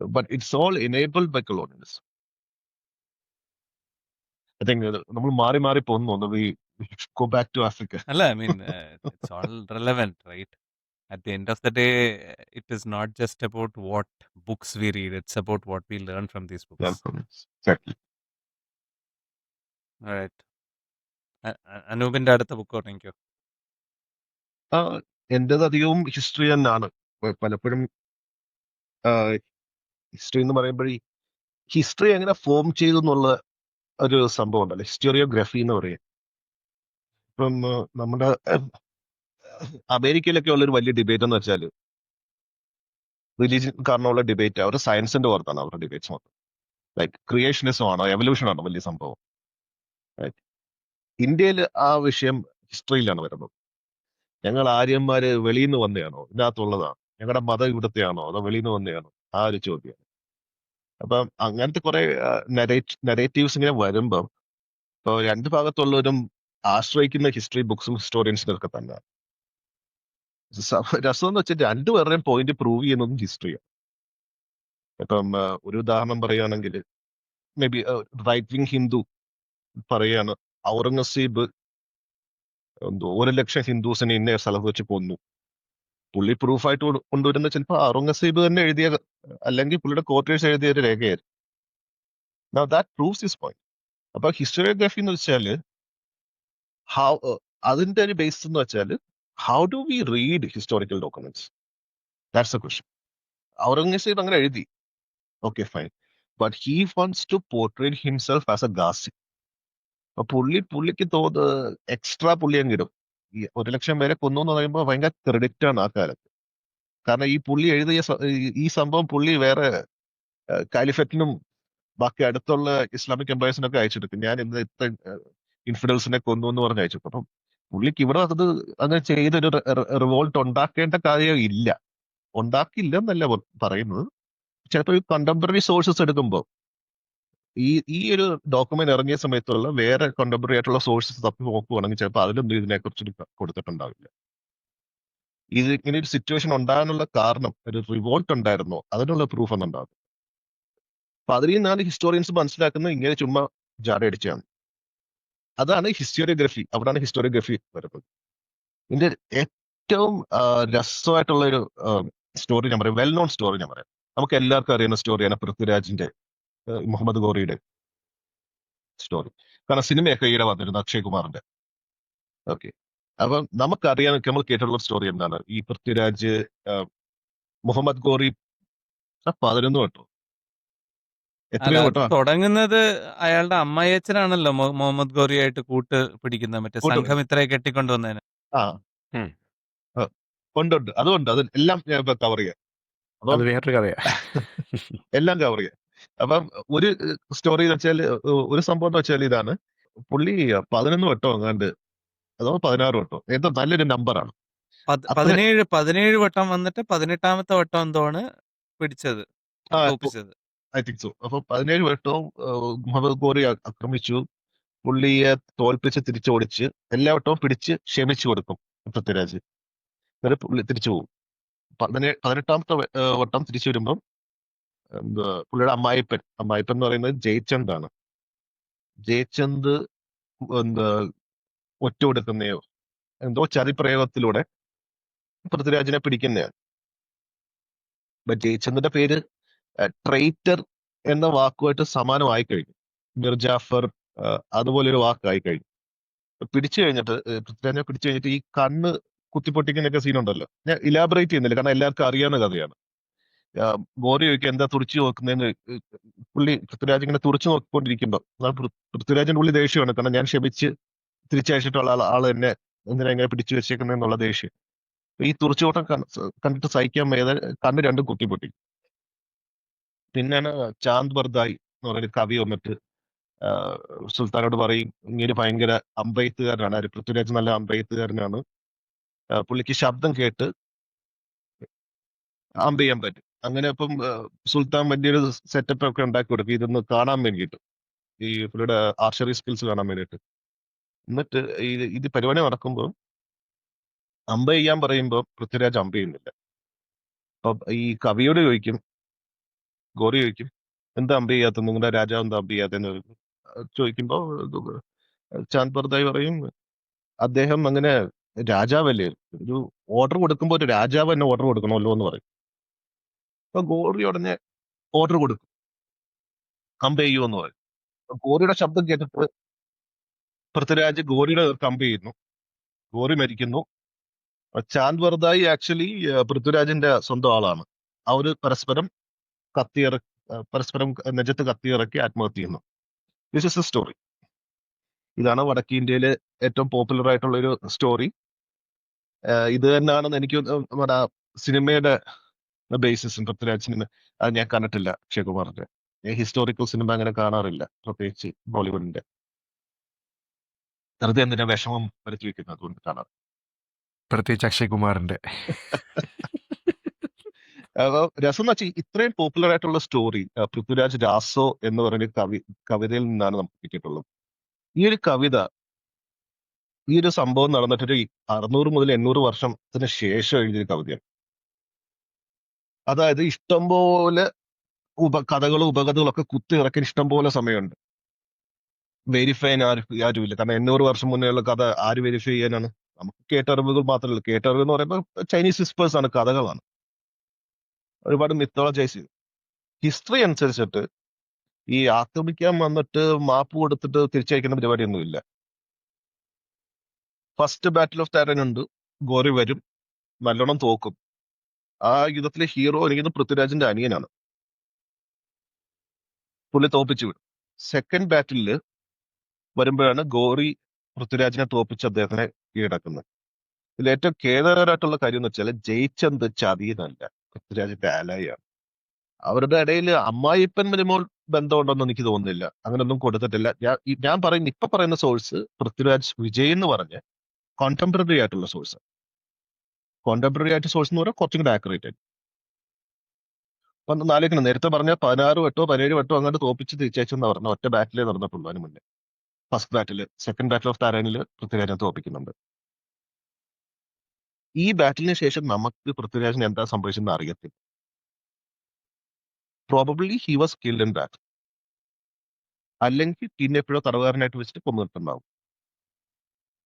[SPEAKER 2] but it's all enabled by colonialism. I think നമ്മൾ മാറി മാറി പോകുന്നു. We should go back to Africa.
[SPEAKER 1] അല്ല, I mean it's all relevant, right? At the end of the day, it is not just about what books we read, it's about what we learn from these books.
[SPEAKER 2] Exactly.
[SPEAKER 1] Right. അനൂപിന്റെ അടുത്ത book തുടങ്ങിക്കോ.
[SPEAKER 2] എന്റേത് അധികവും history തന്നെയാണ്. പലപ്പോഴും history എന്ന് പറയുമ്പോഴേ history എങ്ങനെ form ചെയ്തു എന്നുള്ള ഒരു സംഭവം ഉണ്ടല്ലോ, ഹിസ്റ്റോറിയോഗ്രഫി എന്ന് പറയും. ഇപ്പം നമ്മുടെ അമേരിക്കയിലൊക്കെ ഉള്ളൊരു വലിയ ഡിബേറ്റ് എന്ന് വെച്ചാൽ റിലീജിയൻ കാരണമുള്ള ഡിബേറ്റ്. അവർ സയൻസിന്റെ പുറത്താണ് അവരുടെ ഡിബേറ്റ്സ് മൊത്തം. ലൈക്ക് ക്രിയേഷനിസം ആണോ എവല്യൂഷൻ ആണോ വലിയ സംഭവം. ഇന്ത്യയിൽ ആ വിഷയം ഹിസ്റ്ററിയിലാണ് വരുന്നത്. ഞങ്ങൾ ആര്യന്മാര് വെളിയിൽ നിന്ന് വന്നതാണോ, ഇതിനകത്തുള്ളതാണ്, ഞങ്ങളുടെ മതം ഇവിടത്തെയാണോ അതോ വെളിയിൽ നിന്ന് വന്നതാണോ, ആ ഒരു ചോദ്യമാണ്. അപ്പം അങ്ങനത്തെ കുറെ നെറേറ്റീവ്സ് ഇങ്ങനെ വരുമ്പം ഇപ്പൊ രണ്ട് ഭാഗത്തുള്ളവരും ആശ്രയിക്കുന്ന ഹിസ്റ്ററി ബുക്സും ഹിസ്റ്റോറിയൻസിനൊക്കെ തന്നെ. രസം എന്ന് വെച്ചാൽ രണ്ടുപേരുടെയും പോയിന്റ് പ്രൂവ് ചെയ്യുന്നതും ഹിസ്റ്ററിയാണ്. ഇപ്പം ഒരു ഉദാഹരണം പറയുകയാണെങ്കിൽ may be right wing Hindu പറയാണ് ഔറംഗസീബ് എന്തോ 1,00,000 ഹിന്ദുസിനെ ഇന്ന സ്ഥലത്ത് വെച്ച് കൊന്നു. പുള്ളി പ്രൂഫായിട്ട് കൊണ്ടുവരുന്ന ചിലപ്പോൾ ഔറംഗസീബ് തന്നെ എഴുതിയ അല്ലെങ്കിൽ പുള്ളിയുടെ ക്വാർട്ടേഴ്സ് എഴുതിയ ഒരു രേഖയായിരുന്നു. Now that proves his point. അപ്പൊ ഹിസ്റ്റോറിയോഗ്രഫി എന്ന് വെച്ചാല് ഹൗ അതിന്റെ ഒരു ബേസ് എന്ന് വെച്ചാൽ how do we read historical documents? That's a question. Aurangzeb അങ്ങനെ എഴുതി, okay fine, but he wants to portrait himself as a ghazi. അപ്പൊ പുള്ളിക്ക് എക്സ്ട്രാ പുള്ളി അങ്ങ് ഇടും. ഈ 1,00,000 പേരെ കൊന്നു എന്ന് പറയുമ്പോൾ ഭയങ്കര ക്രെഡിറ്റ് ആണ് ആ കാലത്ത്. കാരണം ഈ പുള്ളി എഴുതിയ ഈ സംഭവം പുള്ളി വേറെ കാലിഫറ്റിനും ബാക്കി അടുത്തുള്ള ഇസ്ലാമിക് എംപയേഴ്സിനൊക്കെ അയച്ചെടുക്കും. ഞാൻ ഇന്ന് ഇത്ര ഇൻഫിഡൽസിനെ കൊന്നു എന്ന് പറഞ്ഞ് അയച്ചു. അപ്പം പുള്ളിക്ക് ഇവിടെ അത് അങ്ങനെ ചെയ്തൊരു റിവോൾട്ട് ഉണ്ടാക്കേണ്ട കാര്യം ഇല്ല. ഉണ്ടാക്കില്ലെന്നല്ല പറയുന്നത്. ചിലപ്പോൾ ഈ കണ്ടംപററി സോഴ്സസ് എടുക്കുമ്പോൾ ഈ ഒരു ഡോക്യുമെന്റ് ഇറങ്ങിയ സമയത്തുള്ള വേറെ കണ്ടംപററി ആയിട്ടുള്ള സോഴ്സസ് തപ്പി നോക്കുവാണെങ്കിൽ ചിലപ്പോൾ അതിലൊന്നും ഇതിനെക്കുറിച്ച് കൊടുത്തിട്ടുണ്ടാവില്ല. ഇത് ഇങ്ങനെ ഒരു സിറ്റുവേഷൻ ഉണ്ടാകാനുള്ള കാരണം ഒരു റിവോൾട്ട് ഉണ്ടായിരുന്നോ അതിനുള്ള പ്രൂഫ് ഒന്നും ഉണ്ടാകും. അപ്പൊ അതിൽ നിന്നാണ് ഹിസ്റ്റോറിയൻസ് മനസ്സിലാക്കുന്നത് ഇങ്ങനെ ചുമ്മാ ജാടയടിച്ചാണ്. അതാണ് ഹിസ്റ്റോറിയോഗ്രഫി. അവിടാണ് ഹിസ്റ്റോറിയോഗ്രഫി വരുന്നത്. ഇതിന്റെ ഏറ്റവും രസമായിട്ടുള്ള ഒരു സ്റ്റോറി ഞാൻ പറയാം, വെൽ നോൺ സ്റ്റോറി ഞാൻ പറയാം. നമുക്ക് എല്ലാവർക്കും അറിയുന്ന സ്റ്റോറിയാണ് പൃഥ്വിരാജിന്റെ മുഹമ്മദ് ഗോറിയുടെ സ്റ്റോറി. കാരണം സിനിമയൊക്കെ ഈയിടെ വന്നിരുന്നു അക്ഷയ് കുമാറിന്റെ. ഓക്കെ, അപ്പം നമുക്കറിയാൻ നമ്മൾ കേട്ടിട്ടുള്ള സ്റ്റോറി എന്താണ്? ഈ പൃഥ്വിരാജ് മുഹമ്മദ് ഗോറി 11 വട്ടോ
[SPEAKER 1] അല്ല,
[SPEAKER 2] എത്രയോ
[SPEAKER 1] അത്
[SPEAKER 2] വട്ടോ
[SPEAKER 1] തുടങ്ങുന്നത് അയാളുടെ അമ്മായിയച്ഛനാണല്ലോ മുഹമ്മദ് ഗോറിയായിട്ട് കൂട്ട് പിടിക്കുന്നത്, മറ്റേ സംഘം ഇത്രയെ കെട്ടിക്കൊണ്ടുവന്നതിന്.
[SPEAKER 2] ആ
[SPEAKER 3] ഉം.
[SPEAKER 2] ഉണ്ട് അതുകൊണ്ട് അത് എല്ലാം ഞാൻ കവർ ചെയ്യാം.
[SPEAKER 3] അത്
[SPEAKER 2] അപ്പം
[SPEAKER 3] വേറൊരു കഥയാ.
[SPEAKER 2] എല്ലാം കവർ ചെയ്യാം. അപ്പം ഒരു സ്റ്റോറി എന്ന് വെച്ചാൽ ഒരു സംഭവം എന്ന് വെച്ചാൽ ഇതാണ്, പുള്ളി 11 വട്ടോ എങ്ങാണ്ട് അതോ 16 വട്ടോ എന്തോ നല്ലൊരു നമ്പറാണ്.
[SPEAKER 1] 17 വട്ടം വന്നിട്ട് 18ാമത്തെ വട്ടം എന്തോണ് പിടിച്ചത്, തോപ്പിച്ചത്.
[SPEAKER 2] I think so. അപ്പൊ 17 വട്ടവും മുഹമ്മദ് ഗോറി ആക്രമിച്ചു, പുള്ളിയെ തോൽപ്പിച്ച് തിരിച്ചോടിച്ച് എല്ലാ വട്ടവും പിടിച്ച് ക്ഷമിച്ചു കൊടുക്കും പൃഥ്വിരാജ്. എന്നിട്ട് പുള്ളി തിരിച്ചു പോകും. 18ാമത്തെ വട്ടം തിരിച്ചു വരുമ്പം പുള്ളിയുടെ അമ്മായിപ്പൻ എന്ന് പറയുന്നത് ജയചന്ദ് ആണ്. ജയചന്ദ് എന്താ ഒറ്റ കൊടുക്കുന്നയോ എന്തോ ചതിപ്രയോഗത്തിലൂടെ പൃഥ്വിരാജിനെ പിടിക്കുന്നതാണ്. ജയചന്ദ്രന്റെ പേര് ട്രൈറ്റർ എന്ന വാക്കുമായിട്ട് സമാനമായി കഴിഞ്ഞു. മിർജാഫർ അതുപോലൊരു വാക്കായി കഴിഞ്ഞു. പിടിച്ചു കഴിഞ്ഞിട്ട് പൃഥ്വിരാജിനെ പിടിച്ചു കഴിഞ്ഞിട്ട് ഈ കണ്ണ് കുത്തിപ്പൊട്ടിക്കുന്നൊക്കെ സീനുണ്ടല്ലോ, ഞാൻ ഇലാബറേറ്റ് ചെയ്യുന്നില്ല കാരണം എല്ലാവർക്കും അറിയാവുന്ന കഥയാണ്. ഗോറി ചോദിക്കുക എന്താ തുറച്ചു നോക്കുന്നതെന്ന്. പുള്ളി പൃഥ്വിരാജ് ഇങ്ങനെ തുറച്ചു നോക്കിക്കൊണ്ടിരിക്കുമ്പോ പൃഥ്വിരാജിന്റെ ഉള്ളിൽ ദേഷ്യമാണ്, കാരണം ഞാൻ ക്ഷമിച്ച് തിരിച്ചയച്ചിട്ടുള്ള ആള് എന്നെ എന്തിനാ ഇങ്ങനെ പിടിച്ചു വെച്ചേക്കുന്നതെന്നുള്ള ദേഷ്യം. ഈ തുറച്ചുകൂട്ടം കണ്ടിട്ട് സഹിക്കാൻ വയ്യാതെ കണ്ണ് രണ്ടും കുത്തിപ്പൊട്ടി. പിന്നെയാണ് ചാന്ദ് ബർദായി എന്ന് പറയുന്ന കവി വന്നിട്ട് സുൽത്താനോട് പറയും ഇങ്ങനെ ഭയങ്കര അമ്പെയ്ത്തുകാരനാണ്, പൃഥ്വിരാജ് നല്ല അമ്പെയ്ത്തുകാരനാണ്, പുള്ളിക്ക് ശബ്ദം കേട്ട് അമ്പ് ചെയ്യാൻ പറ്റും. അങ്ങനെ അപ്പം സുൽത്താൻ വലിയൊരു സെറ്റപ്പ് ഒക്കെ ഉണ്ടാക്കി കൊടുക്കും ഇതൊന്ന് കാണാൻ വേണ്ടിയിട്ട്, ഈ പുള്ളിയുടെ ആർച്ചറി സ്കിൽസ് കാണാൻ വേണ്ടിയിട്ട്. എന്നിട്ട് ഇത് പരിപാടി നടക്കുമ്പോൾ അമ്പ ചെയ്യാൻ പറയുമ്പോൾ പൃഥ്വിരാജ് അമ്പ ചെയ്യുന്നില്ല. അപ്പൊ ഈ കവിയോട് ചോദിക്കും, ഗോറി ചോദിക്കും എന്താ അമ്പ ചെയ്യാത്ത, നിങ്ങളുടെ രാജാവ് എന്താ അമ്പ ചെയ്യാത്തെന്ന് ചോദിക്കുമ്പോ ചാന്ദ് ബർദായി പറയും അദ്ദേഹം അങ്ങനെ രാജാവല്ലേ, ഒരു ഓർഡർ കൊടുക്കുമ്പോൾ ഒരു രാജാവ് തന്നെ ഓർഡർ കൊടുക്കണമല്ലോ എന്ന് പറയും. അപ്പൊ ഗോറി ഉടനെ ഓർഡർ കൊടുക്കും അമ്പ ചെയ്യുമെന്ന് പറയും. ഗോറിയുടെ ശബ്ദം കേട്ടിട്ട് പൃഥ്വിരാജ് ഗോറിയുടെ അമ്പ ചെയ്യുന്നു, ഗോറി മരിക്കുന്നു. ചാന്ദ് ബർദായി ആക്ച്വലി പൃഥ്വിരാജിന്റെ സ്വന്തം ആളാണ്. അവര് പരസ്പരം നെജത്ത് കത്തിയിറക്കി ആത്മഹത്യ ചെയ്യുന്നു. This is A story. ഇതാണ് വടക്കേ ഇന്ത്യയിലെ ഏറ്റവും പോപ്പുലർ ആയിട്ടുള്ള ഒരു സ്റ്റോറി. ഇത് തന്നെയാണെന്ന് എനിക്ക് നമ്മുടെ സിനിമയുടെ ബേസിസ്. പൃഥ്വിരാജ് സിനിമ അത് ഞാൻ കണ്ടിട്ടില്ല അക്ഷയകുമാറിന്റെ. ഞാൻ ഹിസ്റ്റോറിക്കൽ സിനിമ അങ്ങനെ കാണാറില്ല, പ്രത്യേകിച്ച് ബോളിവുഡിന്റെ. വെറുതെ എന്തിനാ വിഷമം വരുത്തി വെക്കുന്നത്, അതുകൊണ്ട് കാണാറ്.
[SPEAKER 3] പ്രത്യേകിച്ച് അക്ഷയ് കുമാറിന്റെ.
[SPEAKER 2] രസം എന്ന് വെച്ചാൽ ഇത്രയും പോപ്പുലർ ആയിട്ടുള്ള സ്റ്റോറി പൃഥ്വിരാജ് രാസോ എന്ന് പറയുന്ന കവിതയിൽ നിന്നാണ് നമുക്ക് കിട്ടിയിട്ടുള്ളത്. ഈ ഒരു കവിത, ഈ ഒരു സംഭവം നടന്നിട്ടൊരു 600 മുതൽ 800 വർഷത്തിന് ശേഷം എഴുതിയ കവിതയാണ്. അതായത് ഇഷ്ടംപോലെ കഥകളും ഉപകഥകളും ഒക്കെ കുത്തി ഇറക്കാൻ ഇഷ്ടംപോലെ സമയമുണ്ട്. വെരിഫൈ ചെയ്യാൻ ആരുമില്ല. കാരണം 800 വർഷം മുന്നേയുള്ള കഥ ആര് വെരിഫൈ ചെയ്യാനാണ്? നമുക്ക് കേട്ടറിവുകൾ മാത്രമല്ല. കേട്ടറിവ് എന്ന് പറയുമ്പോൾ ചൈനീസ് വിസ്പേഴ്സ് ആണ്, കഥകളാണ്. ഒരുപാട് മിത്തോളജൈസ്. ഹിസ്റ്ററി അനുസരിച്ചിട്ട് ഈ ആക്രമിക്കാൻ വന്നിട്ട് മാപ്പ് കൊടുത്തിട്ട് തിരിച്ചയക്കുന്ന പരിപാടിയൊന്നുമില്ല. ഫസ്റ്റ് ബാറ്റിൽ ഓഫ് താരൻ ഉണ്ട്, ഗോറി വരും, നല്ലോണം തോക്കും. ആ യുദ്ധത്തിലെ ഹീറോ എനിക്ക് പൃഥ്വിരാജിന്റെ അനിയനാണ്. പുള്ളി തോപ്പിച്ചു വിടും. സെക്കൻഡ് ബാറ്റിൽ വരുമ്പോഴാണ് ഗോറി പൃഥ്വിരാജിനെ തോപ്പിച്ച് അദ്ദേഹത്തിനെ കീഴടക്കുന്നത്. ഇതിൽ ഏറ്റവും ഖേദകരമായിട്ടുള്ള കാര്യം എന്ന് വെച്ചാൽ ജയിച്ചെന്ത് ചതിയെന്നല്ല, പൃഥ്വിരാജിന്റെ ആലായാണ്. അവരുടെ ഇടയിൽ അമ്മായിപ്പൻ മരുമോൾ ബന്ധമുണ്ടെന്ന് എനിക്ക് തോന്നുന്നില്ല. അങ്ങനൊന്നും കൊടുത്തിട്ടില്ല. ഞാൻ പറയുന്ന ഇപ്പൊ പറയുന്ന സോഴ്സ് പൃഥ്വിരാജ് വിജയ് എന്ന് പറഞ്ഞ കോണ്ടംപററി ആയിട്ടുള്ള സോഴ്സ്. കോണ്ടംപററി ആയിട്ട് സോഴ്സ് എന്ന് പറഞ്ഞാൽ കുറച്ചും കൂടെ ആക്യുറേറ്റ് ആയിട്ട്. അപ്പൊ നാലേക്കണം, നേരത്തെ പറഞ്ഞ 16 വട്ടോ 17 വട്ടോ അങ്ങോട്ട് തോപ്പിച്ച് തിരിച്ചയച്ചെന്ന് പറഞ്ഞ ഒറ്റ ബാറ്റിലേ നടന്നിട്ടുള്ളൂ അതിന് മുന്നേ. First battle, second battle of താരാനിൽ പൃഥ്വിരാജിനെ തോപ്പിക്കുന്നുണ്ട്. ഈ ബാറ്റിലിന് ശേഷം നമുക്ക് പൃഥ്വിരാജിന് എന്താ സംഭവിച്ചെന്ന് അറിയത്തില്ല. Probably he was killed in bat, അല്ലെങ്കിൽ പിന്നെ എപ്പോഴോ തടവുകാരനായിട്ട് വെച്ചിട്ട് കൊന്നിട്ടുണ്ടാവും.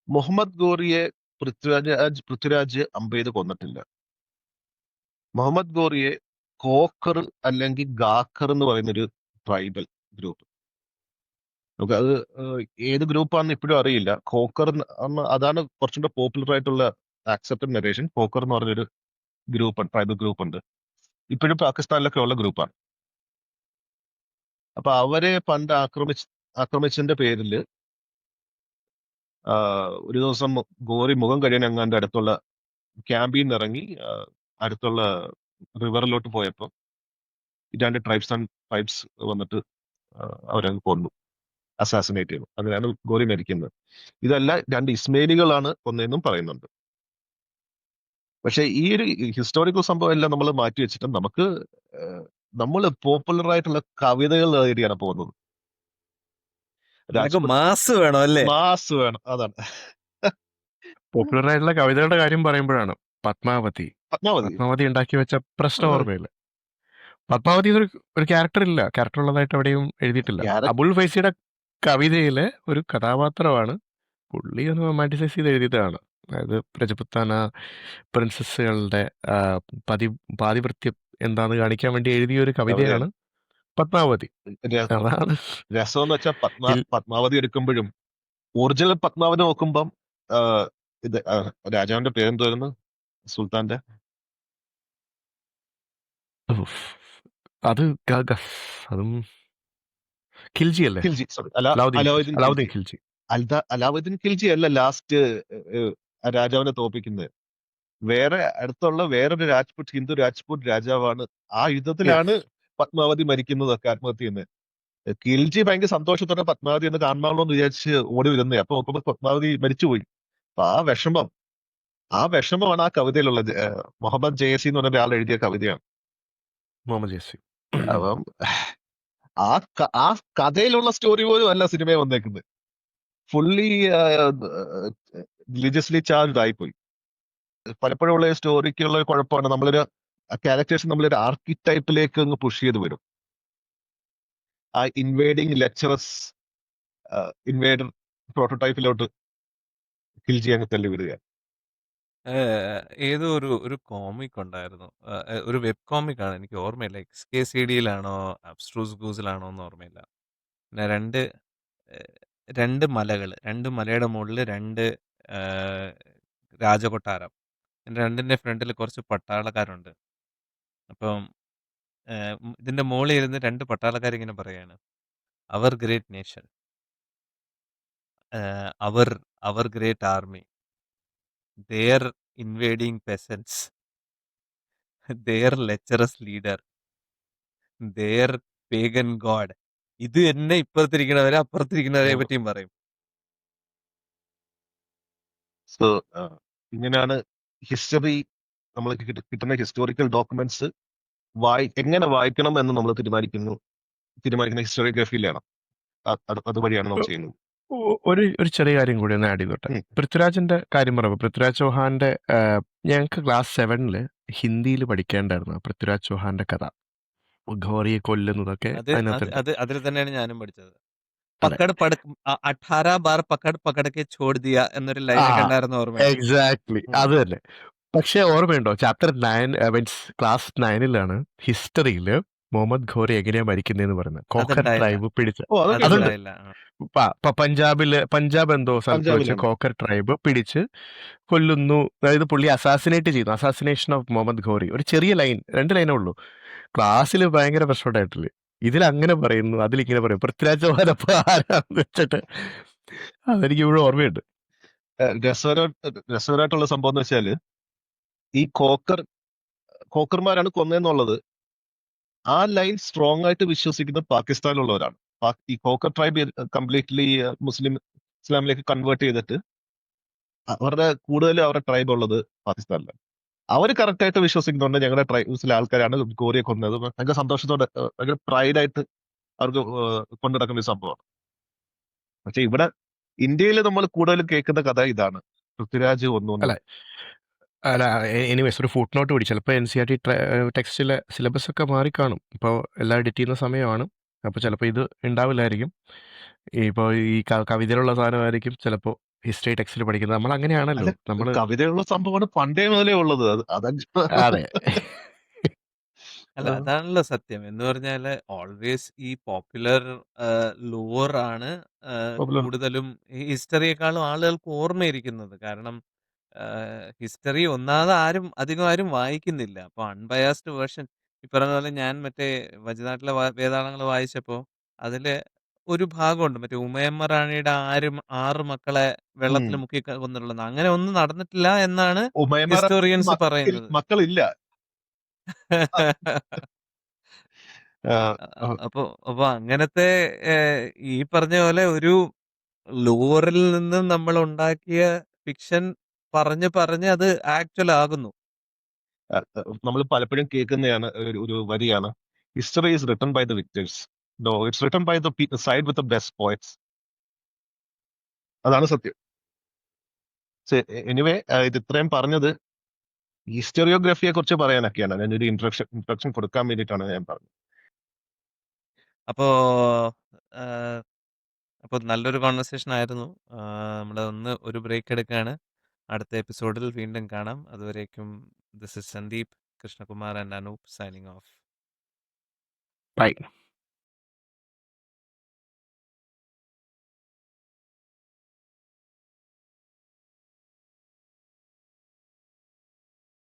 [SPEAKER 2] മുഹമ്മദ് ഗോറിയെ പൃഥ്വിരാജ് അമ്പ് ചെയ്ത് കൊന്നിട്ടില്ല. മുഹമ്മദ് ഗോറിയെ കോക്കർ അല്ലെങ്കിൽ ഗാക്കർ എന്ന് പറയുന്നൊരു ട്രൈബൽ ഗ്രൂപ്പ്, നമുക്ക് അത് ഏത് ഗ്രൂപ്പാണെന്ന് ഇപ്പോഴും അറിയില്ല. കോക്കർ അതാണ് കുറച്ചും കൂടെ പോപ്പുലർ ആയിട്ടുള്ള ആക്സെപ്റ്റഡ് നരേഷൻ. കോക്കർ എന്ന് പറഞ്ഞൊരു ഗ്രൂപ്പ്, ട്രൈബൽ ഗ്രൂപ്പ് ഉണ്ട്, ഇപ്പോഴും പാകിസ്ഥാനിലൊക്കെ ഉള്ള ഗ്രൂപ്പാണ്. അപ്പൊ അവരെ പണ്ട് ആക്രമിച്ചതിന്റെ പേരിൽ ഒരു ദിവസം ഗോറി മുഖം കഴിയാൻ എങ്ങാണ്ട് അടുത്തുള്ള ക്യാമ്പിൽ നിന്ന് ഇറങ്ങി അടുത്തുള്ള റിവറിലോട്ട് പോയപ്പോൾ രണ്ട് ട്രൈബ്സ് വന്നിട്ട് അവരങ്ങ് കൊന്നു, അസാസിനേറ്റ് ചെയ്തു. അങ്ങനെയാണ് ഗോറി മരിക്കുന്നത്. ഇതല്ല, 2 ഇസ്മേലികളാണ് കൊന്നതെന്നും പറയുന്നുണ്ട്. പക്ഷെ ഈ ഒരു ഹിസ്റ്റോറിക്കൽ സംഭവം എല്ലാം നമ്മൾ മാറ്റി വെച്ചിട്ട് നമ്മൾ പോപ്പുലർ ആയിട്ടുള്ള കവിതകൾ തേടിയാണ് പോകുന്നത്.
[SPEAKER 1] മാസ് വേണം അല്ലേ?
[SPEAKER 2] മാസ് വേണം, അതാണ്.
[SPEAKER 3] പോപ്പുലർ ആയിട്ടുള്ള കവിതകളുടെ കാര്യം പറയുമ്പോഴാണ് പത്മാവതി ഉണ്ടാക്കി വെച്ച പ്രശ്നം ഓർമ്മയില്ല. പത്മാവതി ഒരു ക്യാരക്ടർ ഇല്ല, ക്യാരക്ടർ ഉള്ളതായിട്ട് എവിടെയും എഴുതിയിട്ടില്ല. അബുൾ ഫൈസിയുടെ കവിതയിലെ ഒരു കഥാപാത്രമാണ്. പുള്ളി ഒന്ന് റൊമാൻറ്റിസൈസ് ചെയ്ത് എഴുതിയതാണ്. അതായത് രജപുത്താന പ്രിൻസസ്സുകളുടെ പാതിവൃത്യം എന്താന്ന് കാണിക്കാൻ വേണ്ടി എഴുതിയ ഒരു കവിതയാണ് പത്മാവതി. അതാണ്
[SPEAKER 2] രസം എന്ന് വെച്ചാൽ പത്മാവതി എടുക്കുമ്പോഴും ഒറിജിനൽ പത്മാവതി നോക്കുമ്പം ഇത് രാജാവിന്റെ പേരെന്തോരുന്നു, സുൽത്താന്റെ?
[SPEAKER 3] അതും ഖിൽജി അല്ലേ?
[SPEAKER 2] അലാവുദ്ദീൻ ഖിൽജി അല്ല ലാസ്റ്റ് രാജാവിനെ തോപ്പിക്കുന്നത്. വേറെ അടുത്തുള്ള വേറൊരു ഹിന്ദു രാജ്പുത് രാജാവാണ്. ആ യുദ്ധത്തിലാണ് പത്മാവതി മരിക്കുന്നതൊക്കെ, ആത്മഹത്യ ചെയ്യുന്നത്. ഖിൽജി ഭയങ്കര സന്തോഷത്തോടെ പത്മാവതി എന്ന് കാണണമല്ലോ എന്ന് വിചാരിച്ച് ഓടി വരുന്നത്. അപ്പൊ നോക്കുമ്പോൾ പത്മാവതി മരിച്ചുപോയി. അപ്പൊ ആ വിഷമമാണ് ആ കവിതയിലുള്ളത്. മുഹമ്മദ് ജയസി എന്ന് പറഞ്ഞ ഒരാൾ എഴുതിയ കവിതയാണ്.
[SPEAKER 3] മുഹമ്മദ് ജയസി.
[SPEAKER 2] അപ്പം ആ കഥയിലുള്ള സ്റ്റോറി പോലും അല്ല സിനിമയെ വന്നേക്കുന്നത്. ഫുള്ളി റിലീജിയസ്ലി ചാർജ്ഡ് ആയിപ്പോയി. പലപ്പോഴും ഉള്ള സ്റ്റോറിക്കുള്ള കുഴപ്പമാണ്, നമ്മളൊരു ക്യാരക്ടേഴ്സ് നമ്മളൊരു ആർക്കിടൈപ്പിലേക്ക് അങ്ങ് പുഷ് ചെയ്ത് വരും. ആ ലെക്ചറസ് ഇൻവേഡർ പ്രോട്ടോടൈപ്പിലോട്ട് ഖിൽജി അങ്ങ് തള്ളി വിടുക.
[SPEAKER 1] ഏതോ ഒരു കോമിക് ഉണ്ടായിരുന്നു, ഒരു വെബ് കോമിക് ആണ്, എനിക്ക് ഓർമ്മയില്ല XKCDയിലാണോ അബ്സ്ട്രൂസ് ഗൂസിലാണോ എന്ന് ഓർമ്മയില്ല. പിന്നെ രണ്ട് മലയുടെ മുകളിൽ 2 രാജകൊട്ടാരം, രണ്ടിന്റെ ഫ്രണ്ടിൽ കുറച്ച് പട്ടാളക്കാരുണ്ട്. അപ്പം ഇതിന്റെ മുകളിൽ ഇരുന്ന് 2 പട്ടാളക്കാരിങ്ങനെ പറയാണ്, അവർ ഗ്രേറ്റ് നേഷൻ, അവർ great army, their invading peasants, their lecherous leader, their pagan god. ഇത് എന്നെ ഇപ്പുറത്തിരിക്കണവരെ അപ്പുറത്തിരിക്കണവരെ പറ്റിയും പറയും.
[SPEAKER 2] സോ ഇങ്ങനെയാണ് ഹിസ്റ്ററി, നമ്മൾ കിട്ടുന്ന ഹിസ്റ്റോറിക്കൽ ഡോക്യുമെന്റ്സ് എങ്ങനെ വായിക്കണം എന്ന് നമ്മൾ തീരുമാനിക്കുന്ന ഹിസ്റ്റോറിയോഗ്രഫിയിലാണ്. അതുവഴിയാണ് നമ്മൾ ചെയ്യുന്നത്.
[SPEAKER 3] ഒരു ചെറിയ കാര്യം കൂടി ഒന്ന് ആഡ് ചെയ്തോട്ടെ. പൃഥ്വിരാജിന്റെ കാര്യം പറയുമ്പോൾ പൃഥ്വിരാജ് ചൗഹാന്റെ ഞങ്ങൾക്ക് ക്ലാസ് 7 ഹിന്ദിയിൽ പഠിക്കേണ്ടായിരുന്നു പൃഥ്വിരാജ് ചൗഹാന്റെ കഥ, ഘോറിയെ കൊല്ലുന്നതൊക്കെ.
[SPEAKER 1] അതിൽ തന്നെയാണ് ഞാനും പഠിച്ചത്.
[SPEAKER 3] അതെ.
[SPEAKER 1] പക്കഡ് പടക് 18 ബാർ പക്കഡ് പക്കഡ് കെ ഛോഡ് ദിയ എന്നൊരു
[SPEAKER 3] ആ
[SPEAKER 1] ലൈനൊക്കെ ഉണ്ടായിരുന്ന ഓർമ്മയുണ്ട്.
[SPEAKER 3] എക്സാക്ട്ലി
[SPEAKER 1] ഉം.
[SPEAKER 3] അത് തന്നെ. പക്ഷെ ഓർമ്മയുണ്ടോ ചാപ്റ്റർ 9 മീൻസ് ക്ലാസ് 9ലാണ് ഹിസ്റ്ററിയിൽ മുഹമ്മദ് ഘോറി എങ്ങനെയാ മരിക്കുന്നതെന്ന് പറയുന്നത്. കോക്കർ
[SPEAKER 1] അതുണ്ടായില്ല.
[SPEAKER 3] ട്രൈബ് പിടിച്ച്
[SPEAKER 2] ഓ അതൊക്കെ ഉണ്ട്.
[SPEAKER 3] അതുണ്ട്.
[SPEAKER 1] അതുണ്ടായില്ല.
[SPEAKER 3] പഞ്ചാബ് എന്തോ സ്ഥലത്ത് വെച്ച്
[SPEAKER 2] പഞ്ചാബിലാണ്.
[SPEAKER 3] കോക്കർ ട്രൈബ് പിടിച്ച് കൊല്ലുന്നു. അതായത് പുള്ളി അസാസിനേറ്റ് ചെയ്യുന്നു. Assassination of Muhammad Ghori. ഒരു ചെറിയ ലൈൻ, 2 ലൈനേ ഉള്ളൂ. ക്ലാസ്സിൽ ഭയങ്കര പ്രശ്നമുണ്ടായിട്ടില്ല. ഇതിൽ അങ്ങനെ പറയുന്നു, അതിലിങ്ങനെ പറയും. പൃഥ്വിരാജ് ചൗഹാൻ അപ്പൊ ആരാന്ന് വെച്ചിട്ട് അതെനിക്ക് ഇവിടെ ഓർമ്മയുണ്ട്.
[SPEAKER 2] രസകരമായിട്ടുള്ള സംഭവം എന്ന് വെച്ചാല് ഈ കോക്കർമാരാണ് കൊന്നതെന്നുള്ളത് ആ ലൈൻ സ്ട്രോങ് ആയിട്ട് വിശ്വസിക്കുന്ന പാകിസ്ഥാനിലുള്ളവരാണ്. ഈ കോക്കർ ട്രൈബ് കംപ്ലീറ്റ്ലി മുസ്ലിം ഇസ്ലാമിലേക്ക് കൺവേർട്ട് ചെയ്തിട്ട് അവരുടെ ട്രൈബ് ഉള്ളത് പാകിസ്ഥാനിലാണ്. അവർ കറക്റ്റ് ആയിട്ട് വിശ്വസിക്കുന്നുണ്ട് ഞങ്ങളുടെ ട്രൈബ്സിലെ ആൾക്കാരാണ് ഗോറിയെ കൊന്നത്. ഭയങ്കര സന്തോഷത്തോടെ ഭയങ്കര പ്രൈഡായിട്ട് അവർക്ക് കൊണ്ടു നടക്കുന്ന ഒരു സംഭവമാണ്. പക്ഷെ ഇവിടെ ഇന്ത്യയിൽ നമ്മൾ കൂടുതലും കേൾക്കുന്ന കഥ ഇതാണ്, പൃഥ്വിരാജ് ഒന്നു
[SPEAKER 3] അല്ല അല്ല എനിവേസ് ഒരു ഫുട് നോട്ട് കൂടി ചിലപ്പോൾ NCERT ടെക്സ്റ്റിലെ സിലബസ് ഒക്കെ മാറിക്കാണും. ഇപ്പോൾ എല്ലാം എഡിറ്റ് ചെയ്യുന്ന സമയമാണ്. അപ്പോൾ ചിലപ്പോൾ ഇത് ഉണ്ടാവില്ലായിരിക്കും. ഇപ്പോൾ ഈ കവിതയിലുള്ള സാധനമായിരിക്കും ചിലപ്പോൾ ഹിസ്റ്ററി ടെക്സ്റ്റിൽ പഠിക്കുന്നത്. നമ്മൾ അങ്ങനെയാണല്ലോ
[SPEAKER 2] അല്ല
[SPEAKER 3] നമ്മൾ.
[SPEAKER 2] കവിതയുള്ള സംഭവമാണ് പണ്ടേ മുതലേ ഉള്ളത്.
[SPEAKER 3] അതെ
[SPEAKER 1] അല്ല അതാണല്ലോ സത്യം. എന്ന് പറഞ്ഞാല് ഓൾവേസ് ഈ പോപ്പുലർ ലോർ ആണ്
[SPEAKER 2] Popular.
[SPEAKER 1] കൂടുതലും ഹിസ്റ്ററിയെക്കാളും ആളുകൾക്ക് ഓർമ്മയിരിക്കുന്നത്. കാരണം ഹിസ്റ്ററി അധികം ആരും വായിക്കുന്നില്ല. അപ്പൊ അൺബയാസ്ഡ് വേർഷൻ ഈ പറഞ്ഞ പോലെ ഞാൻ മറ്റേ വജനാട്ടിലെ വേതാളങ്ങൾ വായിച്ചപ്പോ അതില് ഒരു ഭാഗമുണ്ട് മറ്റേ ഉമയമ്മ റാണിയുടെ 6 മക്കളെ വെള്ളത്തിൽ മുക്കി കൊന്നിട്ടുള്ളത്. അങ്ങനെ ഒന്നും നടന്നിട്ടില്ല എന്നാണ്
[SPEAKER 2] ഉമയമാർ
[SPEAKER 1] ഹിസ്റ്റോറിയൻസ് പറയുന്നത്.
[SPEAKER 2] മക്കളില്ല. ആ,
[SPEAKER 1] അപ്പൊ അപ്പൊ അങ്ങനത്തെ ഈ പറഞ്ഞ പോലെ ഒരു ലോറിൽ നിന്നും നമ്മൾ ഉണ്ടാക്കിയ ഫിക്ഷൻ പറഞ്ഞ് അത് ആക്ച്വൽ ആകുന്നു.
[SPEAKER 2] നമ്മൾ പലപ്പോഴും കേൾക്കുന്നതാണ് ഒരു വരിയാണ്, history is written by the victors, no it's written by the side with the best poets. അതാണ് സത്യം. എനിവേ ഇത് ഇത്രയും പറഞ്ഞത് ഹിസ്റ്ററിയോഗ്രഫിയെ കുറിച്ച് പറയാനൊക്കെയാണ്. ഞാനൊരു ഇൻട്രൊഡക്ഷൻ കൊടുക്കാൻ വേണ്ടിയിട്ടാണ് ഞാൻ പറഞ്ഞത്.
[SPEAKER 1] അപ്പോ അപ്പോൾ നല്ലൊരു കോൺവെർസേഷൻ ആയിരുന്നു. നമ്മൾ ഒരു ബ്രേക്ക് എടുക്കുകയാണ്. അടുത്ത എപ്പിസോഡിൽ വീണ്ടും കാണാം. അതുവരേക്കും this is Sandeep, Krishnakumar and Anoop signing off.
[SPEAKER 3] By.